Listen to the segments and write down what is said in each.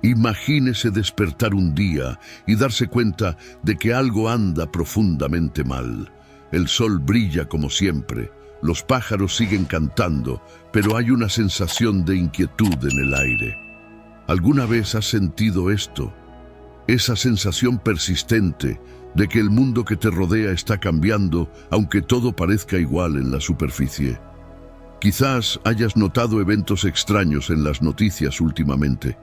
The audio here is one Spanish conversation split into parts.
Imagínese despertar un día y darse cuenta de que algo anda profundamente mal. El sol brilla como siempre, los pájaros siguen cantando, pero hay una sensación de inquietud en el aire. ¿Alguna vez has sentido esto? Esa sensación persistente de que el mundo que te rodea está cambiando, aunque todo parezca igual en la superficie. Quizás hayas notado eventos extraños en las noticias últimamente.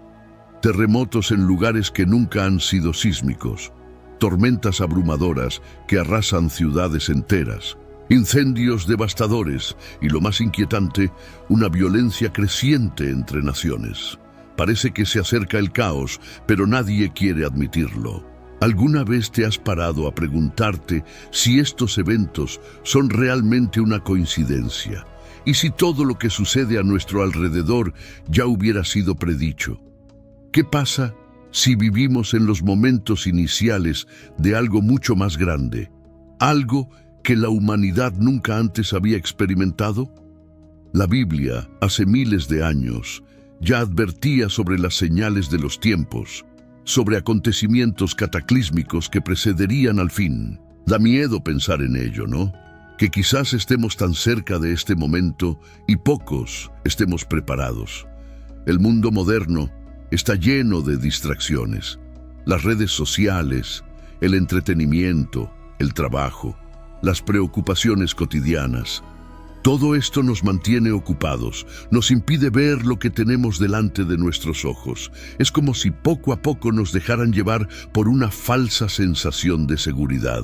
Terremotos en lugares que nunca han sido sísmicos, tormentas abrumadoras que arrasan ciudades enteras, incendios devastadores y, lo más inquietante, una violencia creciente entre naciones. Parece que se acerca el caos, pero nadie quiere admitirlo. ¿Alguna vez te has parado a preguntarte si estos eventos son realmente una coincidencia? ¿Y si todo lo que sucede a nuestro alrededor ya hubiera sido predicho? ¿Qué pasa si vivimos en los momentos iniciales de algo mucho más grande? ¿Algo que la humanidad nunca antes había experimentado? La Biblia, hace miles de años, ya advertía sobre las señales de los tiempos, sobre acontecimientos cataclísmicos que precederían al fin. Da miedo pensar en ello, ¿no? Que quizás estemos tan cerca de este momento y pocos estemos preparados. El mundo moderno está lleno de distracciones. Las redes sociales, el entretenimiento, el trabajo, las preocupaciones cotidianas. Todo esto nos mantiene ocupados, nos impide ver lo que tenemos delante de nuestros ojos. Es como si poco a poco nos dejaran llevar por una falsa sensación de seguridad.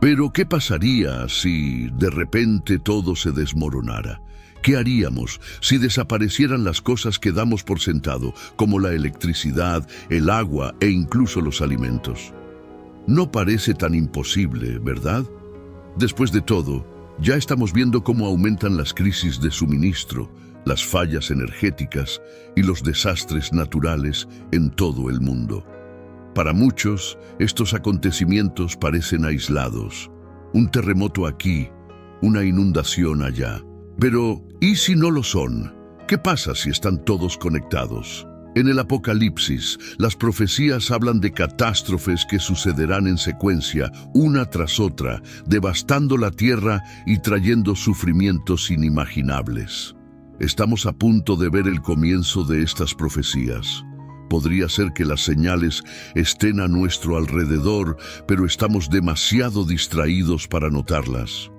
Pero, ¿qué pasaría si de repente todo se desmoronara? ¿Qué haríamos si desaparecieran las cosas que damos por sentado, como la electricidad, el agua e incluso los alimentos? No parece tan imposible, ¿verdad? Después de todo, ya estamos viendo cómo aumentan las crisis de suministro, las fallas energéticas y los desastres naturales en todo el mundo. Para muchos, estos acontecimientos parecen aislados. Un terremoto aquí, una inundación allá. Pero, ¿y si no lo son? ¿Qué pasa si están todos conectados? En el Apocalipsis, las profecías hablan de catástrofes que sucederán en secuencia, una tras otra, devastando la tierra y trayendo sufrimientos inimaginables. Estamos a punto de ver el comienzo de estas profecías. Podría ser que las señales estén a nuestro alrededor, pero estamos demasiado distraídos para notarlas.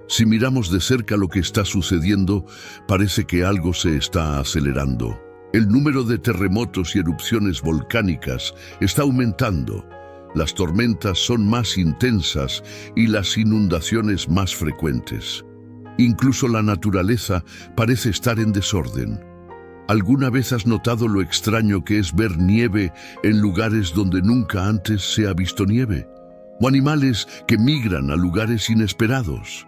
Si miramos de cerca lo que está sucediendo, parece que algo se está acelerando. El número de terremotos y erupciones volcánicas está aumentando. Las tormentas son más intensas y las inundaciones más frecuentes. Incluso la naturaleza parece estar en desorden. ¿Alguna vez has notado lo extraño que es ver nieve en lugares donde nunca antes se ha visto nieve? ¿O animales que migran a lugares inesperados?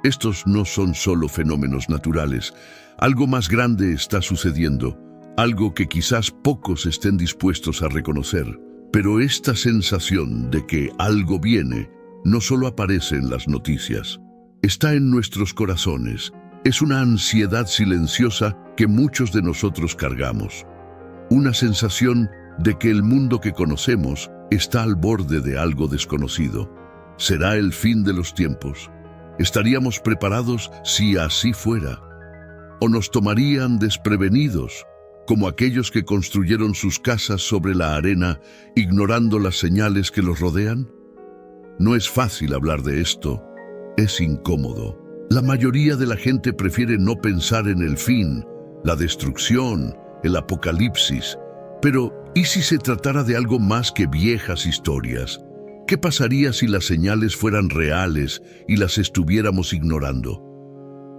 Estos no son solo fenómenos naturales. Algo más grande está sucediendo, algo que quizás pocos estén dispuestos a reconocer. Pero esta sensación de que algo viene no solo aparece en las noticias. Está en nuestros corazones. Es una ansiedad silenciosa que muchos de nosotros cargamos. Una sensación de que el mundo que conocemos está al borde de algo desconocido. ¿Será el fin de los tiempos? ¿Estaríamos preparados si así fuera? ¿O nos tomarían desprevenidos, como aquellos que construyeron sus casas sobre la arena, ignorando las señales que los rodean? No es fácil hablar de esto, es incómodo. La mayoría de la gente prefiere no pensar en el fin, la destrucción, el apocalipsis. Pero, ¿y si se tratara de algo más que viejas historias? ¿Qué pasaría si las señales fueran reales y las estuviéramos ignorando?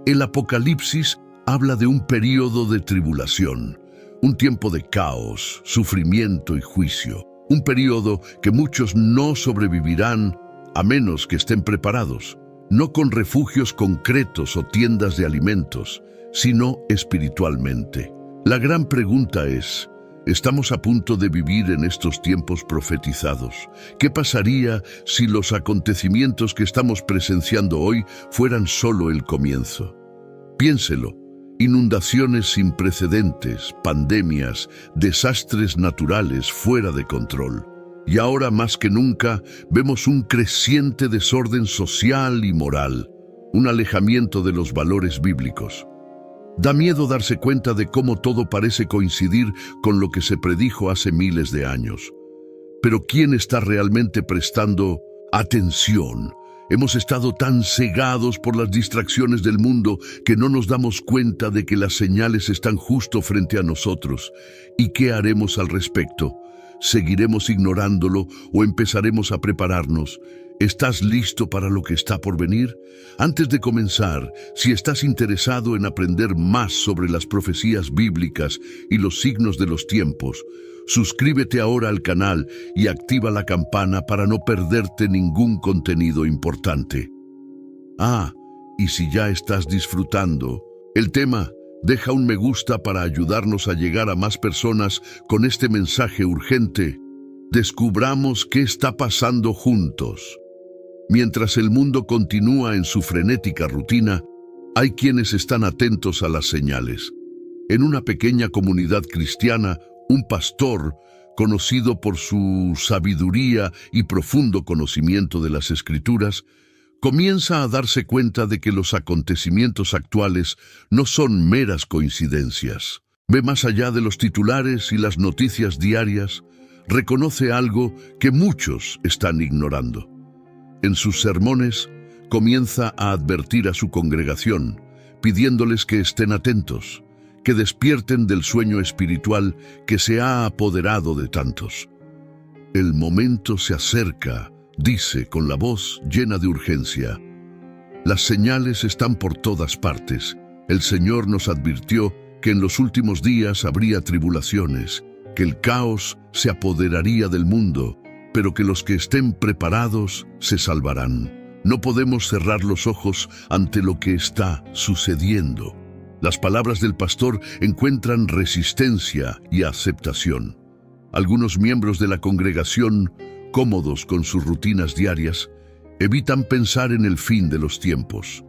El Apocalipsis habla de un período de tribulación, un tiempo de caos, sufrimiento y juicio. Un período que muchos no sobrevivirán a menos que estén preparados, no con refugios concretos o tiendas de alimentos, sino espiritualmente. La gran pregunta es: ¿estamos a punto de vivir en estos tiempos profetizados? ¿Qué pasaría si los acontecimientos que estamos presenciando hoy fueran solo el comienzo? Piénselo. Inundaciones sin precedentes, pandemias, desastres naturales fuera de control. Y ahora más que nunca vemos un creciente desorden social y moral, un alejamiento de los valores bíblicos. Da miedo darse cuenta de cómo todo parece coincidir con lo que se predijo hace miles de años. Pero ¿quién está realmente prestando atención? Hemos estado tan cegados por las distracciones del mundo que no nos damos cuenta de que las señales están justo frente a nosotros. ¿Y qué haremos al respecto? ¿Seguiremos ignorándolo o empezaremos a prepararnos? ¿Estás listo para lo que está por venir? Antes de comenzar, si estás interesado en aprender más sobre las profecías bíblicas y los signos de los tiempos, suscríbete ahora al canal y activa la campana para no perderte ningún contenido importante. Y si ya estás disfrutando el tema, deja un me gusta para ayudarnos a llegar a más personas con este mensaje urgente. Descubramos qué está pasando juntos. Mientras el mundo continúa en su frenética rutina, hay quienes están atentos a las señales. En una pequeña comunidad cristiana, un pastor, conocido por su sabiduría y profundo conocimiento de las Escrituras, comienza a darse cuenta de que los acontecimientos actuales no son meras coincidencias. Ve más allá de los titulares y las noticias diarias, reconoce algo que muchos están ignorando. En sus sermones, comienza a advertir a su congregación, pidiéndoles que estén atentos, que despierten del sueño espiritual que se ha apoderado de tantos. El momento se acerca, dice con la voz llena de urgencia. Las señales están por todas partes. El Señor nos advirtió que en los últimos días habría tribulaciones, que el caos se apoderaría del mundo, pero que los que estén preparados se salvarán. No podemos cerrar los ojos ante lo que está sucediendo. Las palabras del pastor encuentran resistencia y aceptación. Algunos miembros de la congregación, cómodos con sus rutinas diarias, evitan pensar en el fin de los tiempos.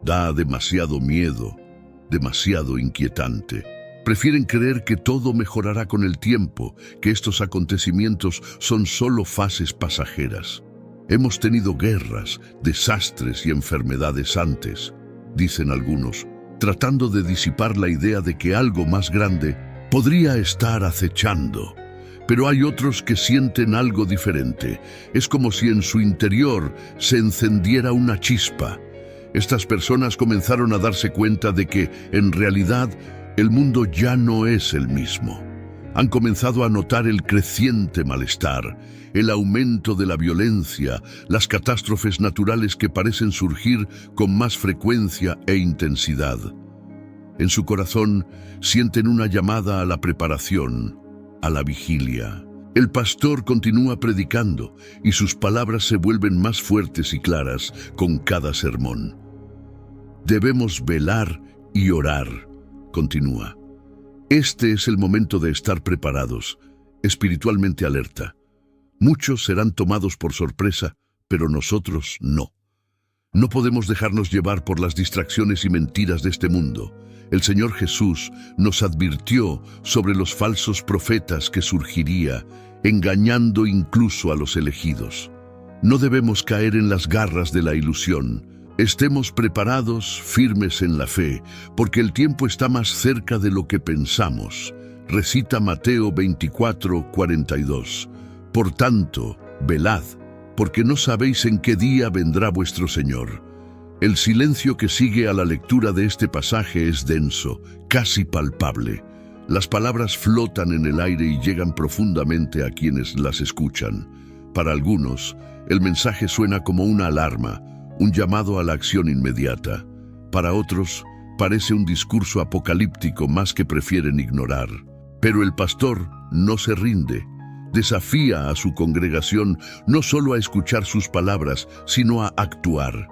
Da demasiado miedo, demasiado inquietante. Prefieren creer que todo mejorará con el tiempo, que estos acontecimientos son solo fases pasajeras. Hemos tenido guerras, desastres y enfermedades antes, dicen algunos, tratando de disipar la idea de que algo más grande podría estar acechando. Pero hay otros que sienten algo diferente. Es como si en su interior se encendiera una chispa. Estas personas comenzaron a darse cuenta de que, en realidad, el mundo ya no es el mismo. Han comenzado a notar el creciente malestar, el aumento de la violencia, las catástrofes naturales que parecen surgir con más frecuencia e intensidad. En su corazón sienten una llamada a la preparación, a la vigilia. El pastor continúa predicando y sus palabras se vuelven más fuertes y claras con cada sermón. Debemos velar y orar, continúa. Este es el momento de estar preparados, espiritualmente alerta. Muchos serán tomados por sorpresa, pero nosotros no. No podemos dejarnos llevar por las distracciones y mentiras de este mundo. El Señor Jesús nos advirtió sobre los falsos profetas que surgiría, engañando incluso a los elegidos. No debemos caer en las garras de la ilusión. Estemos preparados, firmes en la fe, porque el tiempo está más cerca de lo que pensamos. Recita Mateo 24:42. Por tanto, velad, porque no sabéis en qué día vendrá vuestro Señor. El silencio que sigue a la lectura de este pasaje es denso, casi palpable. Las palabras flotan en el aire y llegan profundamente a quienes las escuchan. Para algunos, el mensaje suena como una alarma, un llamado a la acción inmediata. Para otros, parece un discurso apocalíptico más que prefieren ignorar. Pero el pastor no se rinde. Desafía a su congregación no solo a escuchar sus palabras, sino a actuar.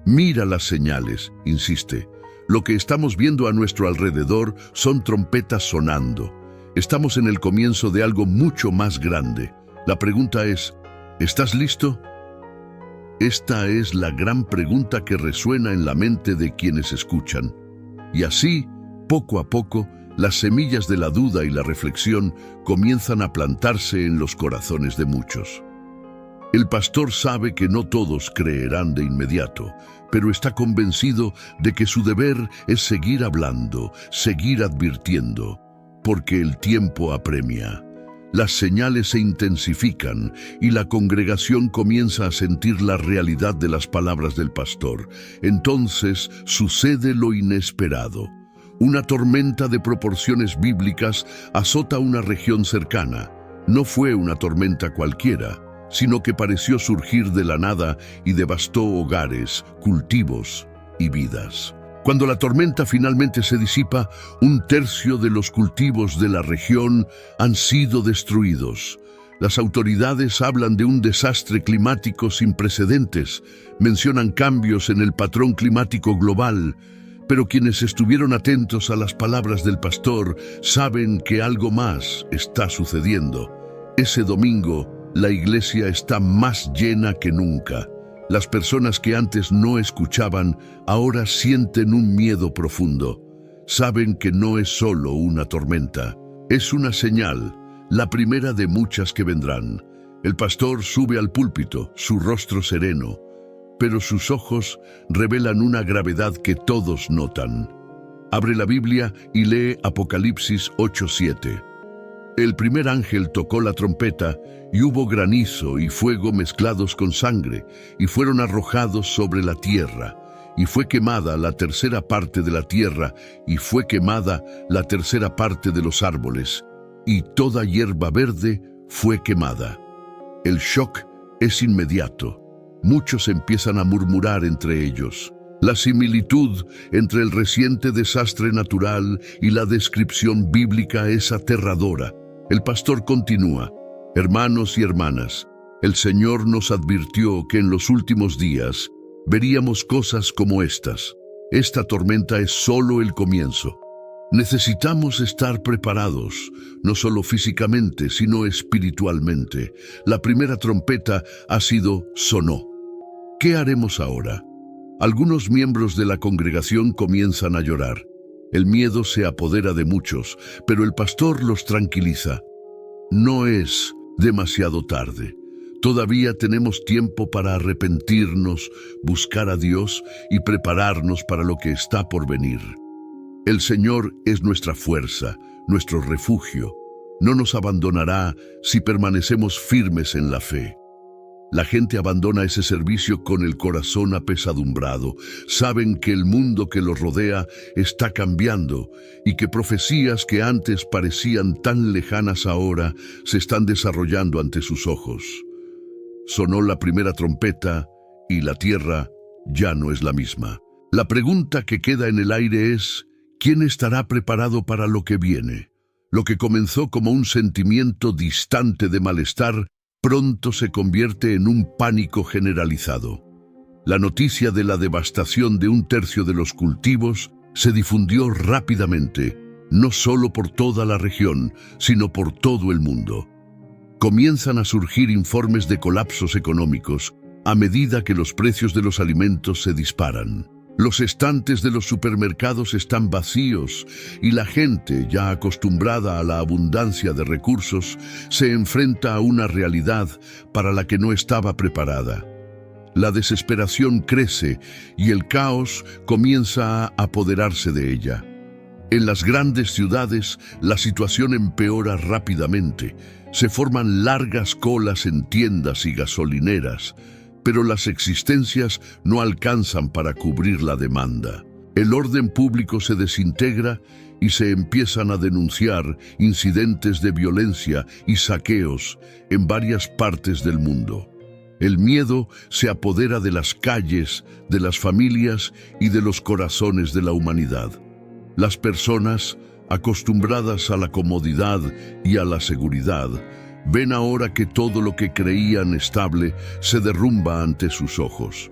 Mira las señales, insiste. Lo que estamos viendo a nuestro alrededor son trompetas sonando. Estamos en el comienzo de algo mucho más grande. La pregunta es, ¿estás listo? Esta es la gran pregunta que resuena en la mente de quienes escuchan. Y así, Poco a poco, las semillas de la duda y la reflexión comienzan a plantarse en los corazones de muchos. El pastor sabe que no todos creerán de inmediato, pero está convencido de que su deber es seguir hablando, seguir advirtiendo, porque el tiempo apremia. Las señales se intensifican y la congregación comienza a sentir la realidad de las palabras del pastor. Entonces sucede lo inesperado. Una tormenta de proporciones bíblicas azota una región cercana. No fue una tormenta cualquiera, sino que pareció surgir de la nada y devastó hogares, cultivos y vidas. Cuando la tormenta finalmente se disipa, 1/3 de los cultivos de la región han sido destruidos. Las autoridades hablan de un desastre climático sin precedentes, mencionan cambios en el patrón climático global, pero quienes estuvieron atentos a las palabras del pastor saben que algo más está sucediendo. Ese domingo, la iglesia está más llena que nunca. Las personas que antes no escuchaban, ahora sienten un miedo profundo. Saben que no es solo una tormenta, es una señal, la primera de muchas que vendrán. El pastor sube al púlpito, su rostro sereno, pero sus ojos revelan una gravedad que todos notan. Abre la Biblia y lee Apocalipsis 8:7. El primer ángel tocó la trompeta y hubo granizo y fuego mezclados con sangre, y fueron arrojados sobre la tierra, y fue quemada la tercera parte de la tierra, y fue quemada la tercera parte de los árboles, y toda hierba verde fue quemada. El shock es inmediato. Muchos empiezan a murmurar entre ellos. La similitud entre el reciente desastre natural y la descripción bíblica es aterradora. El pastor continúa: hermanos y hermanas, el Señor nos advirtió que en los últimos días veríamos cosas como estas. Esta tormenta es solo el comienzo. Necesitamos estar preparados, no solo físicamente, sino espiritualmente. La primera trompeta sonó. ¿Qué haremos ahora? Algunos miembros de la congregación comienzan a llorar. El miedo se apodera de muchos, pero el pastor los tranquiliza. No es demasiado tarde. Todavía tenemos tiempo para arrepentirnos, buscar a Dios y prepararnos para lo que está por venir. El Señor es nuestra fuerza, nuestro refugio. No nos abandonará si permanecemos firmes en la fe. La gente abandona ese servicio con el corazón apesadumbrado. Saben que el mundo que los rodea está cambiando y que profecías que antes parecían tan lejanas ahora se están desarrollando ante sus ojos. Sonó la primera trompeta y la tierra ya no es la misma. La pregunta que queda en el aire es: ¿quién estará preparado para lo que viene? Lo que comenzó como un sentimiento distante de malestar pronto se convierte en un pánico generalizado. La noticia de la devastación de 1/3 de los cultivos se difundió rápidamente, no solo por toda la región, sino por todo el mundo. Comienzan a surgir informes de colapsos económicos a medida que los precios de los alimentos se disparan. Los estantes de los supermercados están vacíos y la gente, ya acostumbrada a la abundancia de recursos, se enfrenta a una realidad para la que no estaba preparada. La desesperación crece y el caos comienza a apoderarse de ella. En las grandes ciudades, la situación empeora rápidamente. Se forman largas colas en tiendas y gasolineras, pero las existencias no alcanzan para cubrir la demanda. El orden público se desintegra y se empiezan a denunciar incidentes de violencia y saqueos en varias partes del mundo. El miedo se apodera de las calles, de las familias y de los corazones de la humanidad. Las personas, acostumbradas a la comodidad y a la seguridad, ven ahora que todo lo que creían estable se derrumba ante sus ojos.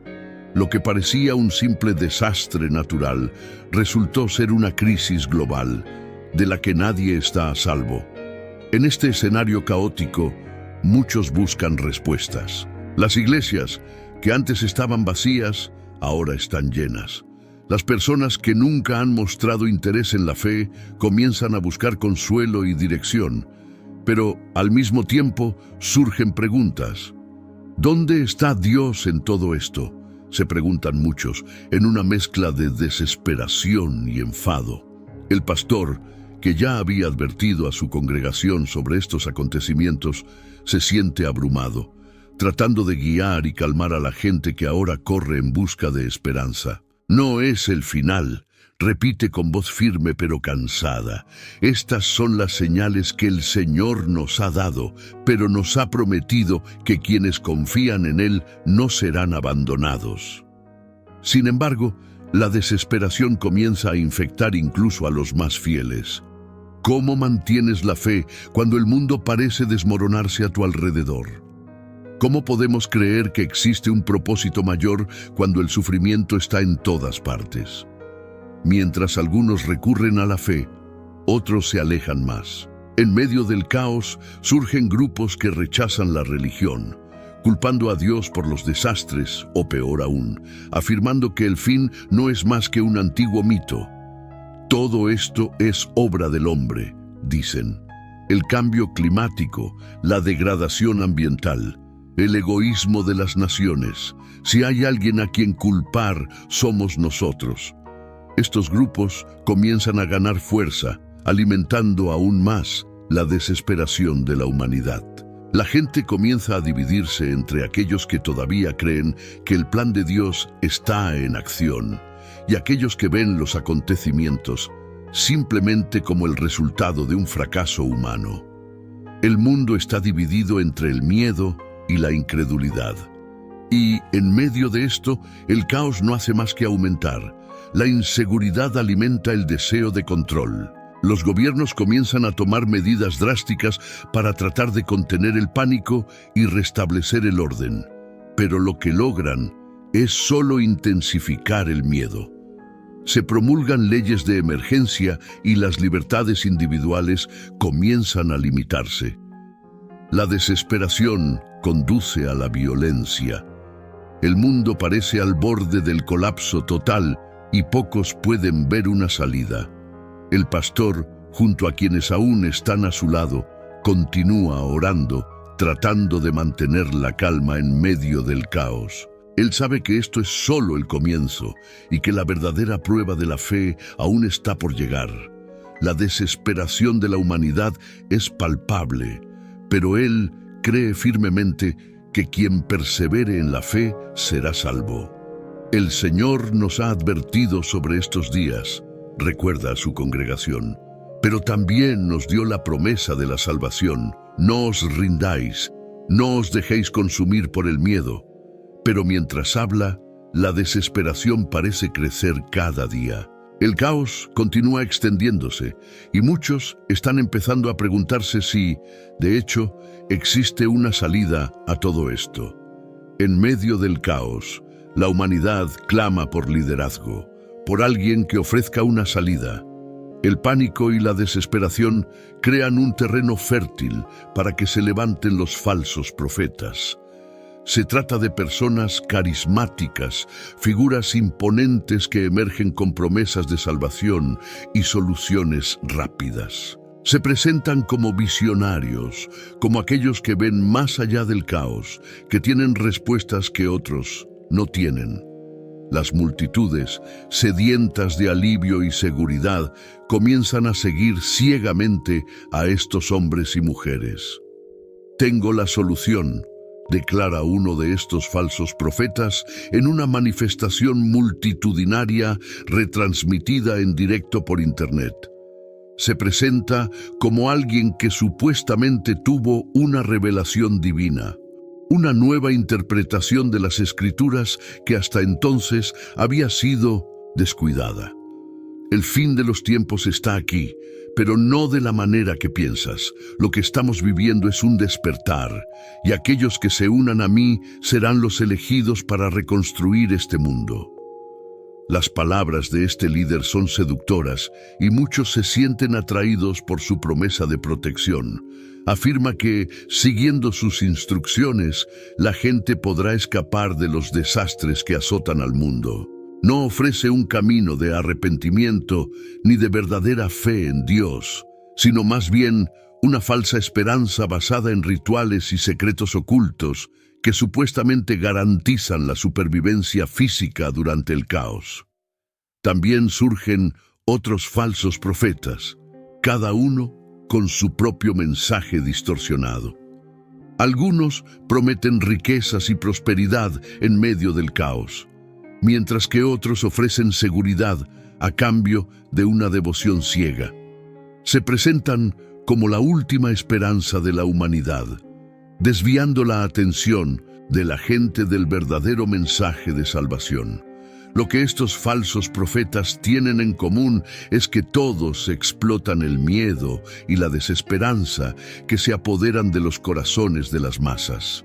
Lo que parecía un simple desastre natural resultó ser una crisis global, de la que nadie está a salvo. En este escenario caótico, muchos buscan respuestas. Las iglesias, que antes estaban vacías, ahora están llenas. Las personas que nunca han mostrado interés en la fe comienzan a buscar consuelo y dirección, pero al mismo tiempo surgen preguntas. ¿Dónde está Dios en todo esto?, se preguntan muchos, en una mezcla de desesperación y enfado. El pastor, que ya había advertido a su congregación sobre estos acontecimientos, se siente abrumado, tratando de guiar y calmar a la gente que ahora corre en busca de esperanza. No es el final, repite con voz firme pero cansada. Estas son las señales que el Señor nos ha dado, pero nos ha prometido que quienes confían en Él no serán abandonados. Sin embargo, la desesperación comienza a infectar incluso a los más fieles. ¿Cómo mantienes la fe cuando el mundo parece desmoronarse a tu alrededor? ¿Cómo podemos creer que existe un propósito mayor cuando el sufrimiento está en todas partes? Mientras algunos recurren a la fe, otros se alejan más. En medio del caos surgen grupos que rechazan la religión, culpando a Dios por los desastres, o peor aún, afirmando que el fin no es más que un antiguo mito. Todo esto es obra del hombre, dicen. El cambio climático, la degradación ambiental, el egoísmo de las naciones. Si hay alguien a quien culpar, somos nosotros. Estos grupos comienzan a ganar fuerza, alimentando aún más la desesperación de la humanidad. La gente comienza a dividirse entre aquellos que todavía creen que el plan de Dios está en acción y aquellos que ven los acontecimientos simplemente como el resultado de un fracaso humano. El mundo está dividido entre el miedo y la incredulidad. Y en medio de esto, el caos no hace más que aumentar. La inseguridad alimenta el deseo de control. Los gobiernos comienzan a tomar medidas drásticas para tratar de contener el pánico y restablecer el orden. Pero lo que logran es solo intensificar el miedo. Se promulgan leyes de emergencia y las libertades individuales comienzan a limitarse. La desesperación conduce a la violencia. El mundo parece al borde del colapso total y pocos pueden ver una salida. El pastor, junto a quienes aún están a su lado, continúa orando, tratando de mantener la calma en medio del caos. Él sabe que esto es solo el comienzo y que la verdadera prueba de la fe aún está por llegar. La desesperación de la humanidad es palpable, pero él cree firmemente que quien persevere en la fe será salvo. El Señor nos ha advertido sobre estos días, recuerda a su congregación, pero también nos dio la promesa de la salvación. No os rindáis, no os dejéis consumir por el miedo. Pero mientras habla, la desesperación parece crecer cada día. El caos continúa extendiéndose y muchos están empezando a preguntarse si, de hecho, existe una salida a todo esto. En medio del caos, la humanidad clama por liderazgo, por alguien que ofrezca una salida. El pánico y la desesperación crean un terreno fértil para que se levanten los falsos profetas. Se trata de personas carismáticas, figuras imponentes que emergen con promesas de salvación y soluciones rápidas. Se presentan como visionarios, como aquellos que ven más allá del caos, que tienen respuestas que otros no tienen. Las multitudes, sedientas de alivio y seguridad, comienzan a seguir ciegamente a estos hombres y mujeres. Tengo la solución, declara uno de estos falsos profetas en una manifestación multitudinaria retransmitida en directo por Internet. Se presenta como alguien que supuestamente tuvo una revelación divina, una nueva interpretación de las Escrituras que hasta entonces había sido descuidada. El fin de los tiempos está aquí, pero no de la manera que piensas. Lo que estamos viviendo es un despertar, y aquellos que se unan a mí serán los elegidos para reconstruir este mundo. Las palabras de este líder son seductoras y muchos se sienten atraídos por su promesa de protección. Afirma que, siguiendo sus instrucciones, la gente podrá escapar de los desastres que azotan al mundo. No ofrece un camino de arrepentimiento ni de verdadera fe en Dios, sino más bien una falsa esperanza basada en rituales y secretos ocultos que supuestamente garantizan la supervivencia física durante el caos. También surgen otros falsos profetas, cada uno con su propio mensaje distorsionado. Algunos prometen riquezas y prosperidad en medio del caos, mientras que otros ofrecen seguridad a cambio de una devoción ciega. Se presentan como la última esperanza de la humanidad, desviando la atención de la gente del verdadero mensaje de salvación. Lo que estos falsos profetas tienen en común es que todos explotan el miedo y la desesperanza que se apoderan de los corazones de las masas.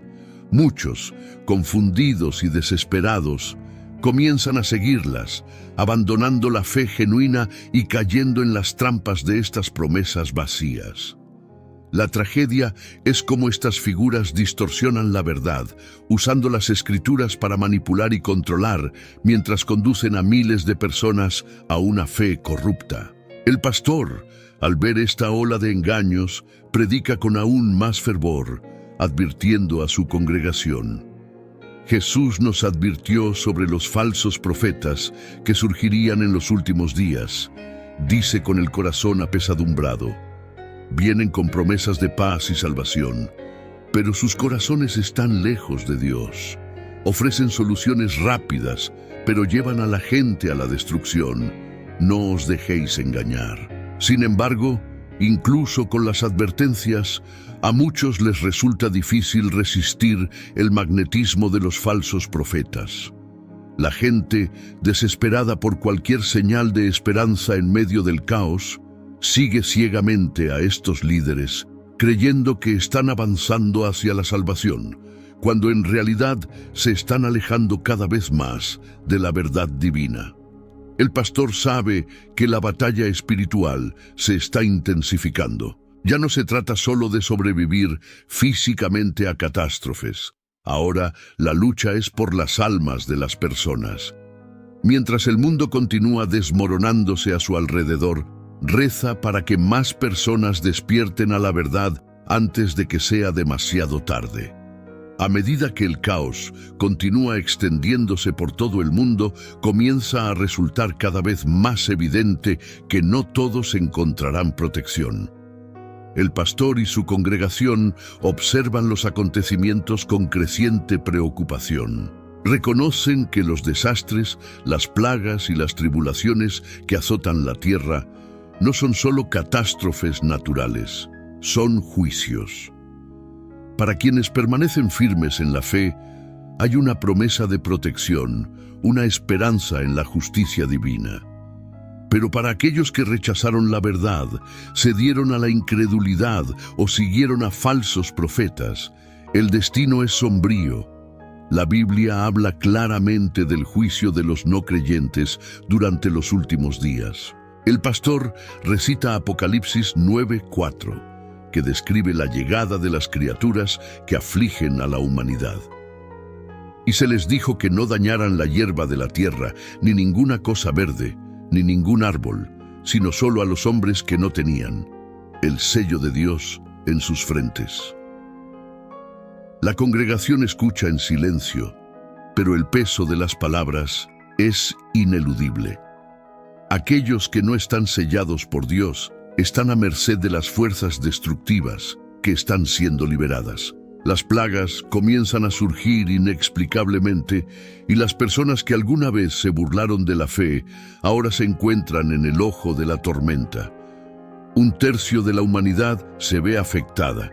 Muchos, confundidos y desesperados, comienzan a seguirlas, abandonando la fe genuina y cayendo en las trampas de estas promesas vacías. La tragedia es cómo estas figuras distorsionan la verdad, usando las escrituras para manipular y controlar, mientras conducen a miles de personas a una fe corrupta. El pastor, al ver esta ola de engaños, predica con aún más fervor, advirtiendo a su congregación. Jesús nos advirtió sobre los falsos profetas que surgirían en los últimos días. Dice con el corazón apesadumbrado: vienen con promesas de paz y salvación, pero sus corazones están lejos de Dios. Ofrecen soluciones rápidas, pero llevan a la gente a la destrucción. No os dejéis engañar. Sin embargo, incluso con las advertencias, a muchos les resulta difícil resistir el magnetismo de los falsos profetas. La gente, desesperada por cualquier señal de esperanza en medio del caos, sigue ciegamente a estos líderes, creyendo que están avanzando hacia la salvación, cuando en realidad se están alejando cada vez más de la verdad divina. El pastor sabe que la batalla espiritual se está intensificando. Ya no se trata solo de sobrevivir físicamente a catástrofes. Ahora la lucha es por las almas de las personas. Mientras el mundo continúa desmoronándose a su alrededor, reza para que más personas despierten a la verdad antes de que sea demasiado tarde. A medida que el caos continúa extendiéndose por todo el mundo, comienza a resultar cada vez más evidente que no todos encontrarán protección. El pastor y su congregación observan los acontecimientos con creciente preocupación. Reconocen que los desastres, las plagas y las tribulaciones que azotan la tierra no son solo catástrofes naturales, son juicios. Para quienes permanecen firmes en la fe, hay una promesa de protección, una esperanza en la justicia divina. Pero para aquellos que rechazaron la verdad, cedieron a la incredulidad o siguieron a falsos profetas, el destino es sombrío. La Biblia habla claramente del juicio de los no creyentes durante los últimos días. El pastor recita Apocalipsis 9:4, que describe la llegada de las criaturas que afligen a la humanidad. Y se les dijo que no dañaran la hierba de la tierra, ni ninguna cosa verde, ni ningún árbol, sino solo a los hombres que no tenían el sello de Dios en sus frentes. La congregación escucha en silencio, pero el peso de las palabras es ineludible. Aquellos que no están sellados por Dios están a merced de las fuerzas destructivas que están siendo liberadas. Las plagas comienzan a surgir inexplicablemente y las personas que alguna vez se burlaron de la fe ahora se encuentran en el ojo de la tormenta. Un tercio de la humanidad se ve afectada.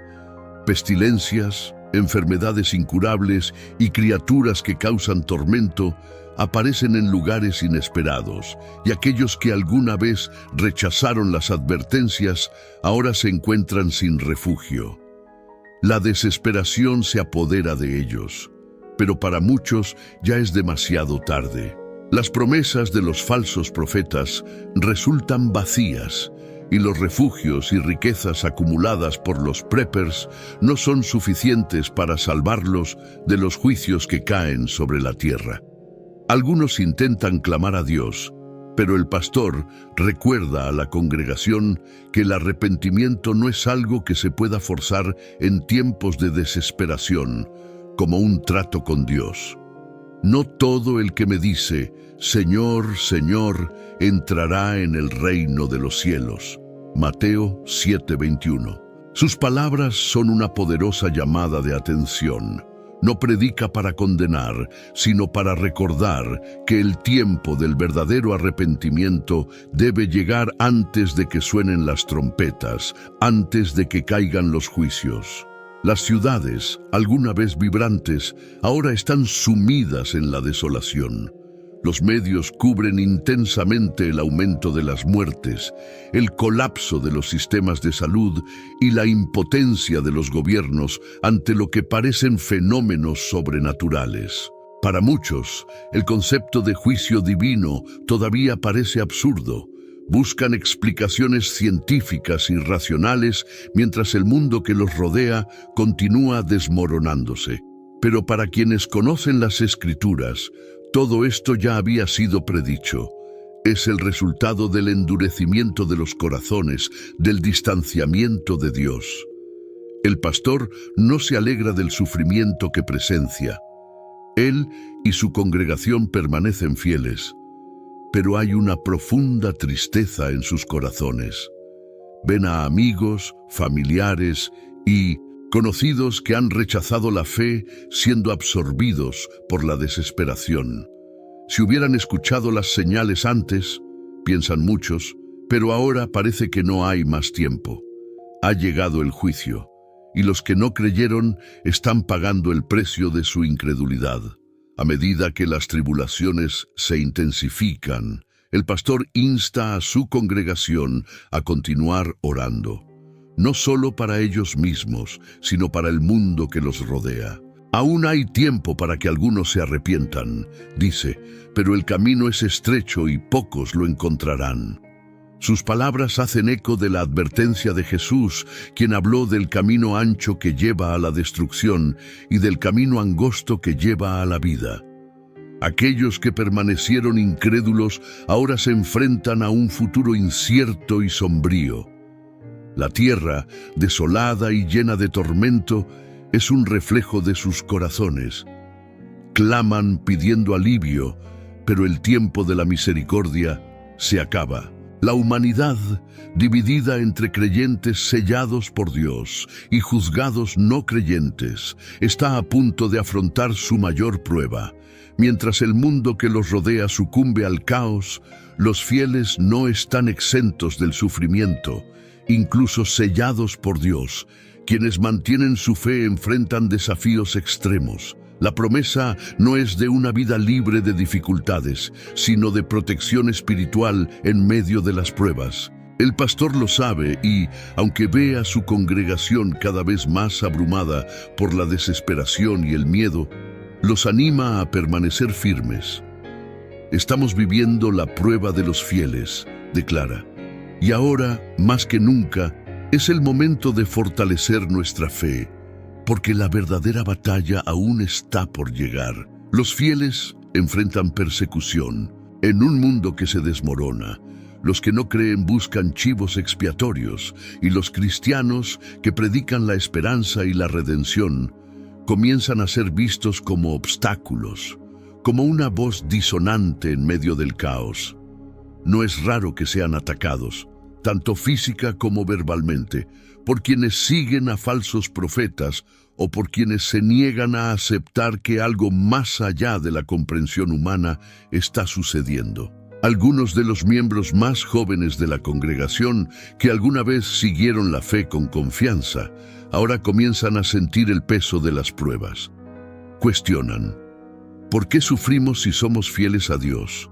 Pestilencias, enfermedades incurables y criaturas que causan tormento aparecen en lugares inesperados, y aquellos que alguna vez rechazaron las advertencias ahora se encuentran sin refugio. La desesperación se apodera de ellos, pero para muchos ya es demasiado tarde. Las promesas de los falsos profetas resultan vacías, y los refugios y riquezas acumuladas por los preppers no son suficientes para salvarlos de los juicios que caen sobre la tierra. Algunos intentan clamar a Dios, pero el pastor recuerda a la congregación que el arrepentimiento no es algo que se pueda forzar en tiempos de desesperación, como un trato con Dios. No todo el que me dice, Señor, Señor, entrará en el reino de los cielos. Mateo 7:21. Sus palabras son una poderosa llamada de atención. No predica para condenar, sino para recordar que el tiempo del verdadero arrepentimiento debe llegar antes de que suenen las trompetas, antes de que caigan los juicios. Las ciudades, alguna vez vibrantes, ahora están sumidas en la desolación. Los medios cubren intensamente el aumento de las muertes, el colapso de los sistemas de salud y la impotencia de los gobiernos ante lo que parecen fenómenos sobrenaturales. Para muchos, el concepto de juicio divino todavía parece absurdo. Buscan explicaciones científicas y racionales mientras el mundo que los rodea continúa desmoronándose. Pero para quienes conocen las Escrituras, todo esto ya había sido predicho. Es el resultado del endurecimiento de los corazones, del distanciamiento de Dios. El pastor no se alegra del sufrimiento que presencia. Él y su congregación permanecen fieles, pero hay una profunda tristeza en sus corazones. Ven a amigos, familiares y conocidos que han rechazado la fe siendo absorbidos por la desesperación. Si hubieran escuchado las señales antes, piensan muchos, pero ahora parece que no hay más tiempo. Ha llegado el juicio, y los que no creyeron están pagando el precio de su incredulidad. A medida que las tribulaciones se intensifican, el pastor insta a su congregación a continuar orando. No solo para ellos mismos, sino para el mundo que los rodea. Aún hay tiempo para que algunos se arrepientan, dice, pero el camino es estrecho y pocos lo encontrarán. Sus palabras hacen eco de la advertencia de Jesús, quien habló del camino ancho que lleva a la destrucción y del camino angosto que lleva a la vida. Aquellos que permanecieron incrédulos ahora se enfrentan a un futuro incierto y sombrío. La tierra, desolada y llena de tormento, es un reflejo de sus corazones. Claman pidiendo alivio, pero el tiempo de la misericordia se acaba. La humanidad, dividida entre creyentes sellados por Dios y juzgados no creyentes, está a punto de afrontar su mayor prueba. Mientras el mundo que los rodea sucumbe al caos, los fieles no están exentos del sufrimiento. Incluso sellados por Dios, quienes mantienen su fe enfrentan desafíos extremos. La promesa no es de una vida libre de dificultades, sino de protección espiritual en medio de las pruebas. El pastor lo sabe y, aunque ve a su congregación cada vez más abrumada por la desesperación y el miedo, los anima a permanecer firmes. Estamos viviendo la prueba de los fieles, declara. Y ahora, más que nunca, es el momento de fortalecer nuestra fe, porque la verdadera batalla aún está por llegar. Los fieles enfrentan persecución en un mundo que se desmorona. Los que no creen buscan chivos expiatorios, y los cristianos que predican la esperanza y la redención comienzan a ser vistos como obstáculos, como una voz disonante en medio del caos. No es raro que sean atacados, tanto física como verbalmente, por quienes siguen a falsos profetas o por quienes se niegan a aceptar que algo más allá de la comprensión humana está sucediendo. Algunos de los miembros más jóvenes de la congregación, que alguna vez siguieron la fe con confianza, ahora comienzan a sentir el peso de las pruebas. Cuestionan: ¿por qué sufrimos si somos fieles a Dios?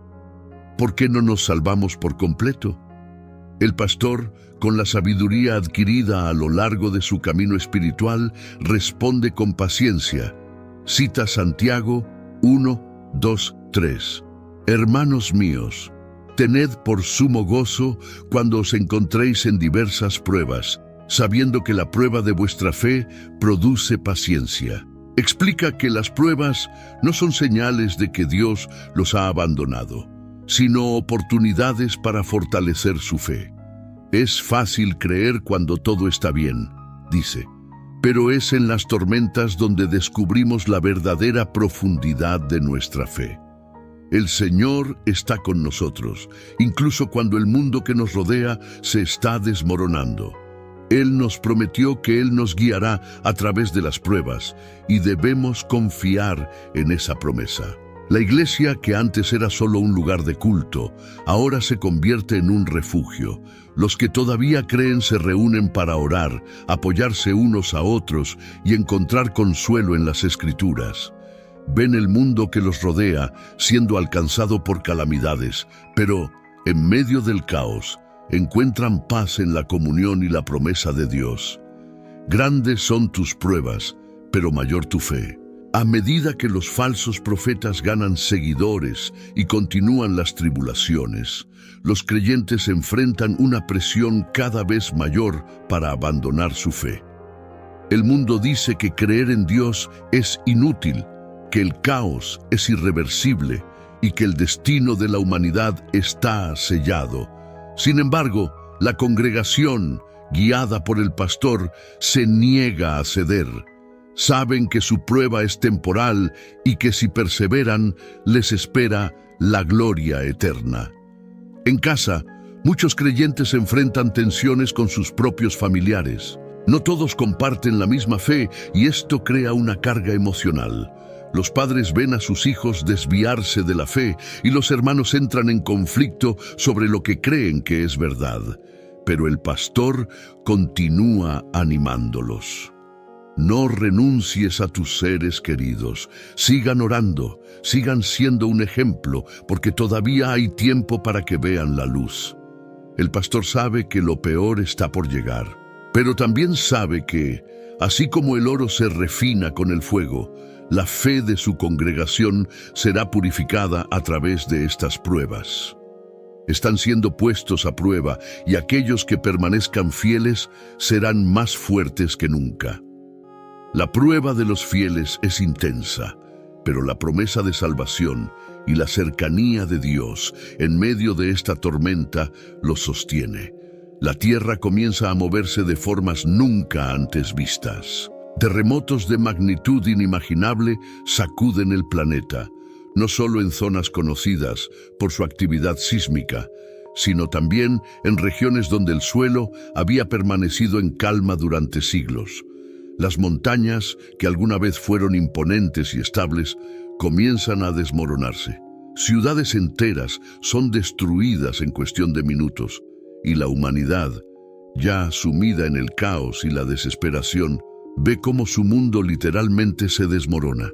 ¿Por qué no nos salvamos por completo? El pastor, con la sabiduría adquirida a lo largo de su camino espiritual, responde con paciencia. Cita Santiago 1, 2, 3. Hermanos míos, tened por sumo gozo cuando os encontréis en diversas pruebas, sabiendo que la prueba de vuestra fe produce paciencia. Explica que las pruebas no son señales de que Dios los ha abandonado, sino oportunidades para fortalecer su fe. Es fácil creer cuando todo está bien, dice, pero es en las tormentas donde descubrimos la verdadera profundidad de nuestra fe. El Señor está con nosotros, incluso cuando el mundo que nos rodea se está desmoronando. Él nos prometió que Él nos guiará a través de las pruebas y debemos confiar en esa promesa. La iglesia, que antes era solo un lugar de culto, ahora se convierte en un refugio. Los que todavía creen se reúnen para orar, apoyarse unos a otros y encontrar consuelo en las Escrituras. Ven el mundo que los rodea siendo alcanzado por calamidades, pero en medio del caos encuentran paz en la comunión y la promesa de Dios. Grandes son tus pruebas, pero mayor tu fe. A medida que los falsos profetas ganan seguidores y continúan las tribulaciones, los creyentes enfrentan una presión cada vez mayor para abandonar su fe. El mundo dice que creer en Dios es inútil, que el caos es irreversible y que el destino de la humanidad está sellado. Sin embargo, la congregación, guiada por el pastor, se niega a ceder. Saben que su prueba es temporal y que si perseveran, les espera la gloria eterna. En casa, muchos creyentes enfrentan tensiones con sus propios familiares. No todos comparten la misma fe y esto crea una carga emocional. Los padres ven a sus hijos desviarse de la fe y los hermanos entran en conflicto sobre lo que creen que es verdad. Pero el pastor continúa animándolos. No renuncies a tus seres queridos. Sigan orando, sigan siendo un ejemplo, porque todavía hay tiempo para que vean la luz. El pastor sabe que lo peor está por llegar, pero también sabe que, así como el oro se refina con el fuego, la fe de su congregación será purificada a través de estas pruebas. Están siendo puestos a prueba y aquellos que permanezcan fieles serán más fuertes que nunca. La prueba de los fieles es intensa, pero la promesa de salvación y la cercanía de Dios en medio de esta tormenta los sostiene. La tierra comienza a moverse de formas nunca antes vistas. Terremotos de magnitud inimaginable sacuden el planeta, no solo en zonas conocidas por su actividad sísmica, sino también en regiones donde el suelo había permanecido en calma durante siglos. Las montañas, que alguna vez fueron imponentes y estables, comienzan a desmoronarse. Ciudades enteras son destruidas en cuestión de minutos, y la humanidad, ya sumida en el caos y la desesperación, ve cómo su mundo literalmente se desmorona.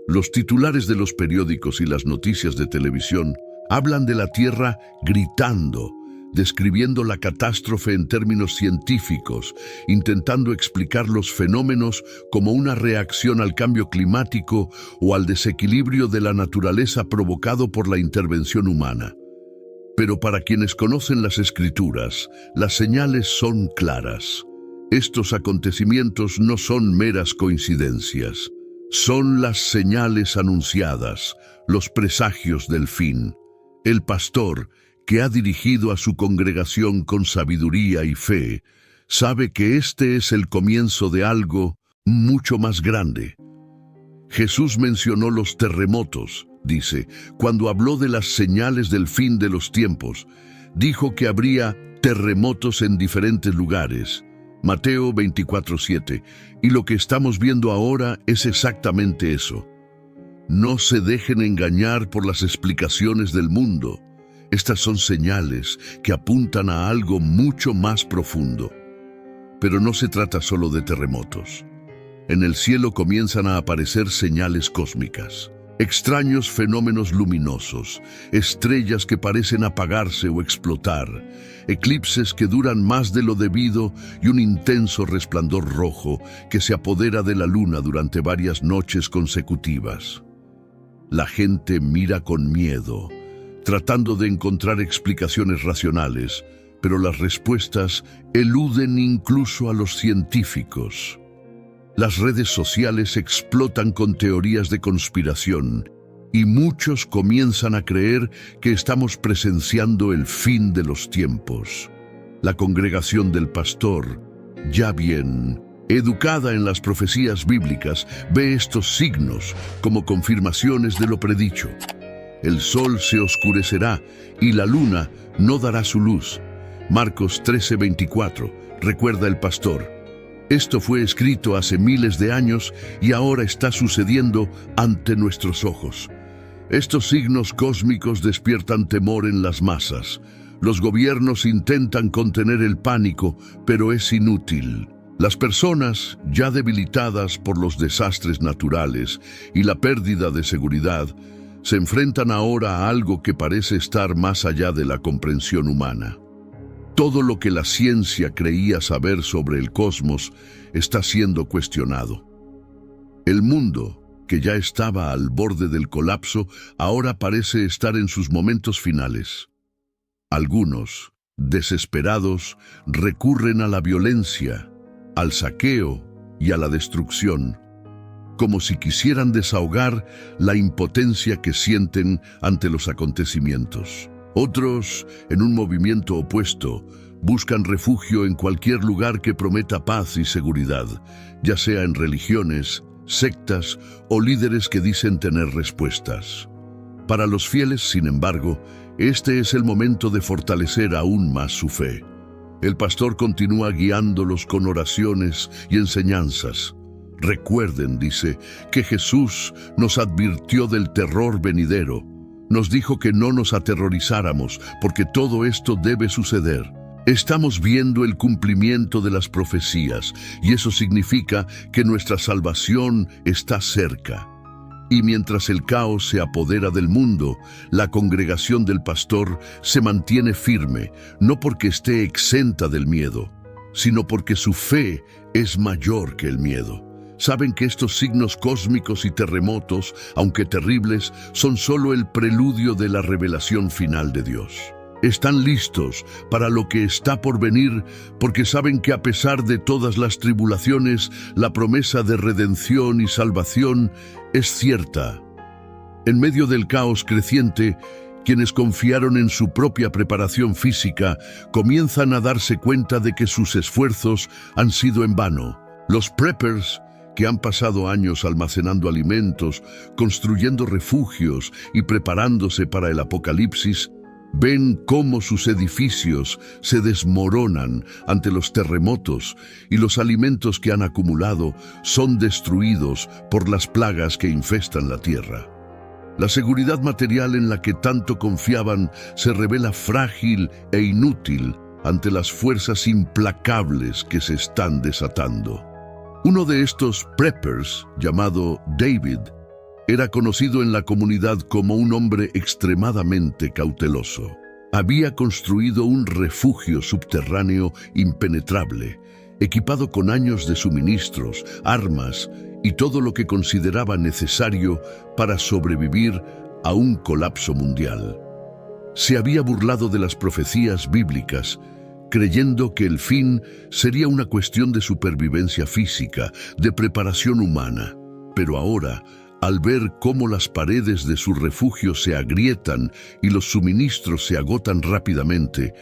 Los titulares de los periódicos y las noticias de televisión hablan de la Tierra gritando, describiendo la catástrofe en términos científicos, intentando explicar los fenómenos como una reacción al cambio climático o al desequilibrio de la naturaleza provocado por la intervención humana. Pero para quienes conocen las Escrituras, las señales son claras. Estos acontecimientos no son meras coincidencias. Son las señales anunciadas, los presagios del fin. El pastor, que ha dirigido a su congregación con sabiduría y fe, sabe que este es el comienzo de algo mucho más grande. Jesús mencionó los terremotos, dice, cuando habló de las señales del fin de los tiempos. Dijo que habría terremotos en diferentes lugares. Mateo 24:7. Y lo que estamos viendo ahora es exactamente eso. No se dejen engañar por las explicaciones del mundo. Estas son señales que apuntan a algo mucho más profundo. Pero no se trata solo de terremotos. En el cielo comienzan a aparecer señales cósmicas, extraños fenómenos luminosos, estrellas que parecen apagarse o explotar, eclipses que duran más de lo debido y un intenso resplandor rojo que se apodera de la luna durante varias noches consecutivas. La gente mira con miedo, tratando de encontrar explicaciones racionales, pero las respuestas eluden incluso a los científicos. Las redes sociales explotan con teorías de conspiración y muchos comienzan a creer que estamos presenciando el fin de los tiempos. La congregación del pastor, ya bien educada en las profecías bíblicas, ve estos signos como confirmaciones de lo predicho. El sol se oscurecerá y la luna no dará su luz. Marcos 13:24, recuerda el pastor. Esto fue escrito hace miles de años y ahora está sucediendo ante nuestros ojos. Estos signos cósmicos despiertan temor en las masas. Los gobiernos intentan contener el pánico, pero es inútil. Las personas, ya debilitadas por los desastres naturales y la pérdida de seguridad, se enfrentan ahora a algo que parece estar más allá de la comprensión humana. Todo lo que la ciencia creía saber sobre el cosmos está siendo cuestionado. El mundo, que ya estaba al borde del colapso, ahora parece estar en sus momentos finales. Algunos, desesperados, recurren a la violencia, al saqueo y a la destrucción, como si quisieran desahogar la impotencia que sienten ante los acontecimientos. Otros, en un movimiento opuesto, buscan refugio en cualquier lugar que prometa paz y seguridad, ya sea en religiones, sectas o líderes que dicen tener respuestas. Para los fieles, sin embargo, este es el momento de fortalecer aún más su fe. El pastor continúa guiándolos con oraciones y enseñanzas. Recuerden, dice, que Jesús nos advirtió del terror venidero. Nos dijo que no nos aterrorizáramos, porque todo esto debe suceder. Estamos viendo el cumplimiento de las profecías, y eso significa que nuestra salvación está cerca. Y mientras el caos se apodera del mundo, la congregación del pastor se mantiene firme, no porque esté exenta del miedo, sino porque su fe es mayor que el miedo. Saben que estos signos cósmicos y terremotos, aunque terribles, son solo el preludio de la revelación final de Dios. Están listos para lo que está por venir, porque saben que a pesar de todas las tribulaciones, la promesa de redención y salvación es cierta. En medio del caos creciente, quienes confiaron en su propia preparación física comienzan a darse cuenta de que sus esfuerzos han sido en vano. Los preppers, que han pasado años almacenando alimentos, construyendo refugios y preparándose para el apocalipsis, ven cómo sus edificios se desmoronan ante los terremotos y los alimentos que han acumulado son destruidos por las plagas que infestan la tierra. La seguridad material en la que tanto confiaban se revela frágil e inútil ante las fuerzas implacables que se están desatando. Uno de estos preppers, llamado David, era conocido en la comunidad como un hombre extremadamente cauteloso. Había construido un refugio subterráneo impenetrable, equipado con años de suministros, armas y todo lo que consideraba necesario para sobrevivir a un colapso mundial. Se había burlado de las profecías bíblicas, creyendo que el fin sería una cuestión de supervivencia física, de preparación humana. Pero ahora, al ver cómo las paredes de su refugio se agrietan y los suministros se agotan rápidamente,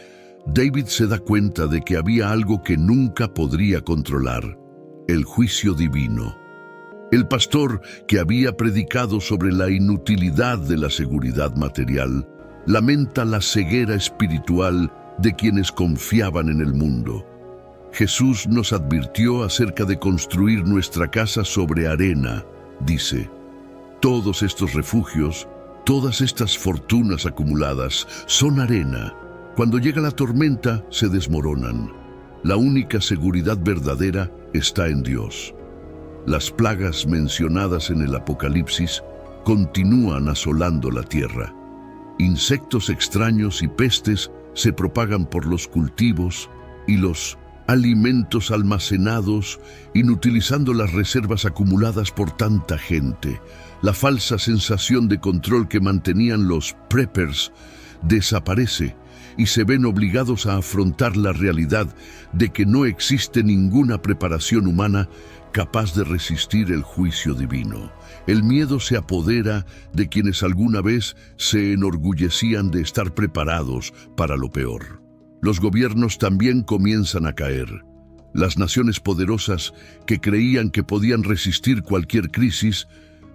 David se da cuenta de que había algo que nunca podría controlar: el juicio divino. El pastor, que había predicado sobre la inutilidad de la seguridad material, lamenta la ceguera espiritual de quienes confiaban en el mundo. Jesús nos advirtió acerca de construir nuestra casa sobre arena, dice. Todos estos refugios, todas estas fortunas acumuladas, son arena. Cuando llega la tormenta, se desmoronan. La única seguridad verdadera está en Dios. Las plagas mencionadas en el Apocalipsis continúan asolando la tierra. Insectos extraños y pestes se propagan por los cultivos y los alimentos almacenados, inutilizando las reservas acumuladas por tanta gente. La falsa sensación de control que mantenían los preppers desaparece y se ven obligados a afrontar la realidad de que no existe ninguna preparación humana capaz de resistir el juicio divino. El miedo se apodera de quienes alguna vez se enorgullecían de estar preparados para lo peor. Los gobiernos también comienzan a caer. Las naciones poderosas que creían que podían resistir cualquier crisis,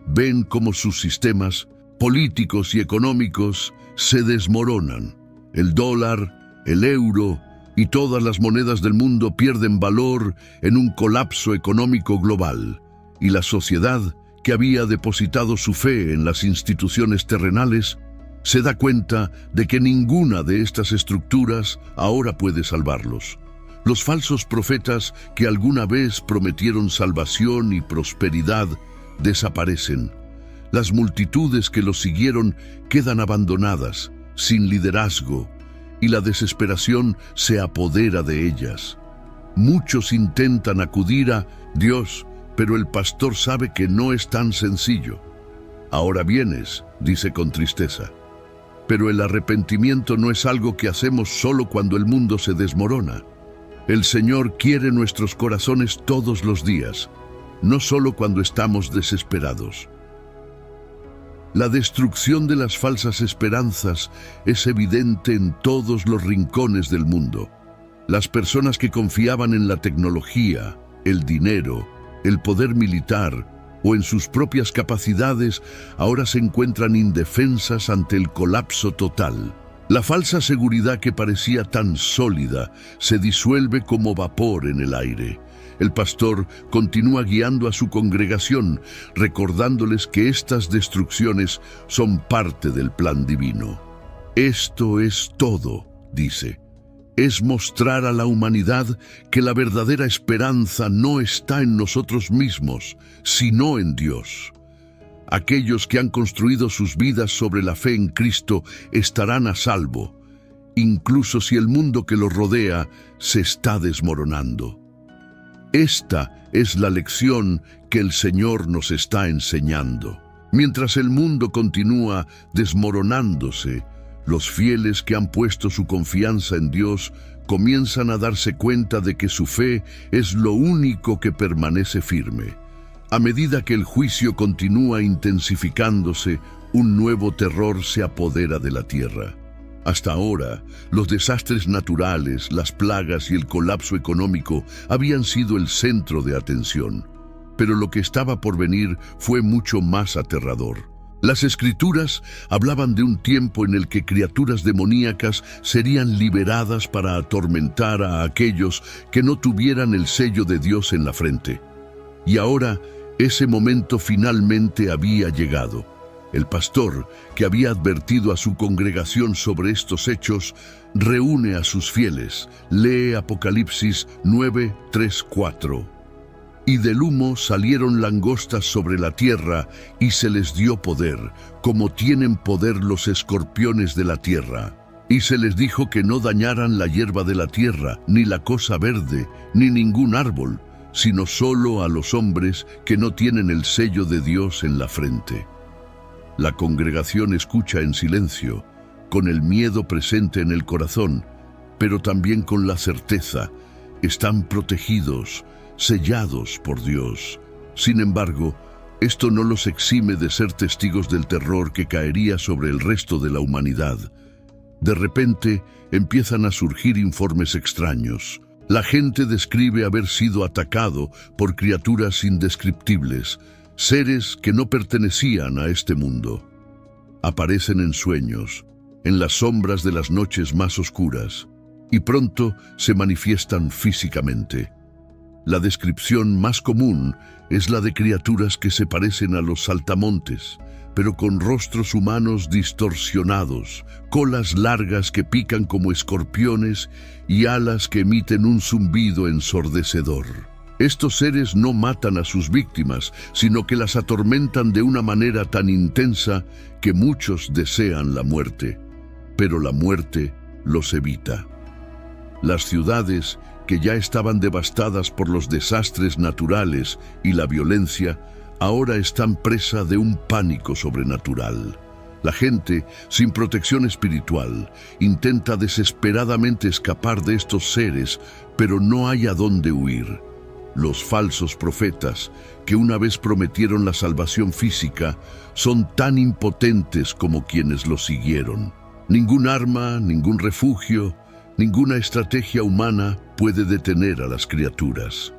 ven cómo sus sistemas políticos y económicos se desmoronan. El dólar, el euro y todas las monedas del mundo pierden valor en un colapso económico global, y la sociedad, que había depositado su fe en las instituciones terrenales, se da cuenta de que ninguna de estas estructuras ahora puede salvarlos. Los falsos profetas que alguna vez prometieron salvación y prosperidad desaparecen. Las multitudes que los siguieron quedan abandonadas, sin liderazgo, y la desesperación se apodera de ellas. Muchos intentan acudir a Dios, pero el pastor sabe que no es tan sencillo. Ahora vienes, dice con tristeza. Pero el arrepentimiento no es algo que hacemos solo cuando el mundo se desmorona. El Señor quiere nuestros corazones todos los días, no solo cuando estamos desesperados. La destrucción de las falsas esperanzas es evidente en todos los rincones del mundo. Las personas que confiaban en la tecnología, el dinero, el poder militar o en sus propias capacidades ahora se encuentran indefensas ante el colapso total. La falsa seguridad que parecía tan sólida se disuelve como vapor en el aire. El pastor continúa guiando a su congregación, recordándoles que estas destrucciones son parte del plan divino. Esto es todo, dice. Es mostrar a la humanidad que la verdadera esperanza no está en nosotros mismos, sino en Dios. Aquellos que han construido sus vidas sobre la fe en Cristo estarán a salvo, incluso si el mundo que los rodea se está desmoronando. Esta es la lección que el Señor nos está enseñando. Mientras el mundo continúa desmoronándose, los fieles que han puesto su confianza en Dios comienzan a darse cuenta de que su fe es lo único que permanece firme. A medida que el juicio continúa intensificándose, un nuevo terror se apodera de la tierra. Hasta ahora, los desastres naturales, las plagas y el colapso económico habían sido el centro de atención. Pero lo que estaba por venir fue mucho más aterrador. Las Escrituras hablaban de un tiempo en el que criaturas demoníacas serían liberadas para atormentar a aquellos que no tuvieran el sello de Dios en la frente. Y ahora, ese momento finalmente había llegado. El pastor, que había advertido a su congregación sobre estos hechos, reúne a sus fieles. Lee Apocalipsis 9, 3, 4. Y del humo salieron langostas sobre la tierra, y se les dio poder, como tienen poder los escorpiones de la tierra. Y se les dijo que no dañaran la hierba de la tierra, ni la cosa verde, ni ningún árbol, sino solo a los hombres que no tienen el sello de Dios en la frente. La congregación escucha en silencio, con el miedo presente en el corazón, pero también con la certeza. Están protegidos, sellados por Dios. Sin embargo, esto no los exime de ser testigos del terror que caería sobre el resto de la humanidad. De repente, empiezan a surgir informes extraños. La gente describe haber sido atacado por criaturas indescriptibles, seres que no pertenecían a este mundo. Aparecen en sueños, en las sombras de las noches más oscuras, y pronto se manifiestan físicamente. La descripción más común es la de criaturas que se parecen a los saltamontes, pero con rostros humanos distorsionados, colas largas que pican como escorpiones y alas que emiten un zumbido ensordecedor. Estos seres no matan a sus víctimas, sino que las atormentan de una manera tan intensa que muchos desean la muerte, pero la muerte los evita. Las ciudades, que ya estaban devastadas por los desastres naturales y la violencia, ahora están presa de un pánico sobrenatural. La gente, sin protección espiritual, intenta desesperadamente escapar de estos seres, pero no hay a dónde huir. Los falsos profetas, que una vez prometieron la salvación física, son tan impotentes como quienes los siguieron. Ningún arma, ningún refugio, ninguna estrategia humana puede detener a las criaturas.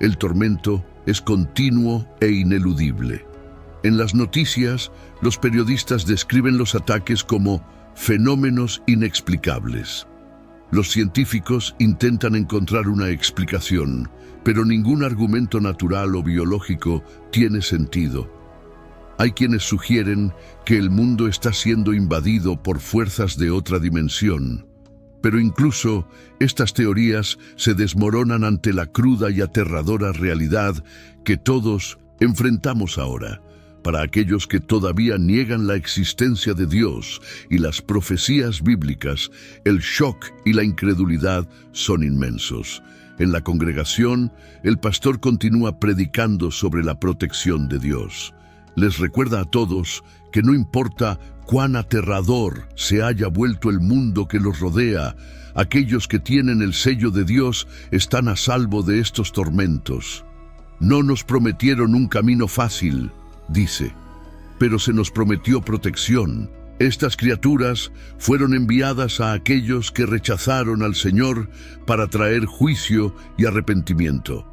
El tormento es continuo e ineludible. En las noticias, los periodistas describen los ataques como fenómenos inexplicables. Los científicos intentan encontrar una explicación, pero ningún argumento natural o biológico tiene sentido. Hay quienes sugieren que el mundo está siendo invadido por fuerzas de otra dimensión, pero incluso estas teorías se desmoronan ante la cruda y aterradora realidad que todos enfrentamos ahora. Para aquellos que todavía niegan la existencia de Dios y las profecías bíblicas, el shock y la incredulidad son inmensos. En la congregación, el pastor continúa predicando sobre la protección de Dios. Les recuerda a todos que no importa cuán aterrador se haya vuelto el mundo que los rodea, aquellos que tienen el sello de Dios están a salvo de estos tormentos. No nos prometieron un camino fácil, dice, pero se nos prometió protección. Estas criaturas fueron enviadas a aquellos que rechazaron al Señor para traer juicio y arrepentimiento.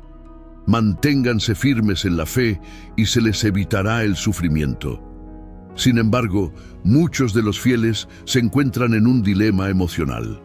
Manténganse firmes en la fe y se les evitará el sufrimiento. Sin embargo, muchos de los fieles se encuentran en un dilema emocional.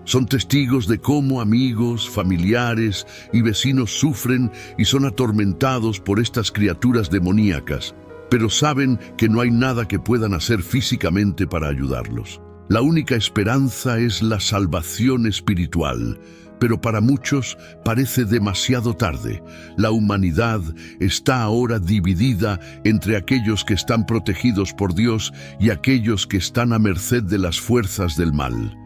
Son testigos de cómo amigos, familiares y vecinos sufren y son atormentados por estas criaturas demoníacas, pero saben que no hay nada que puedan hacer físicamente para ayudarlos. La única esperanza es la salvación espiritual, pero para muchos parece demasiado tarde. La humanidad está ahora dividida entre aquellos que están protegidos por Dios y aquellos que están a merced de las fuerzas del mal.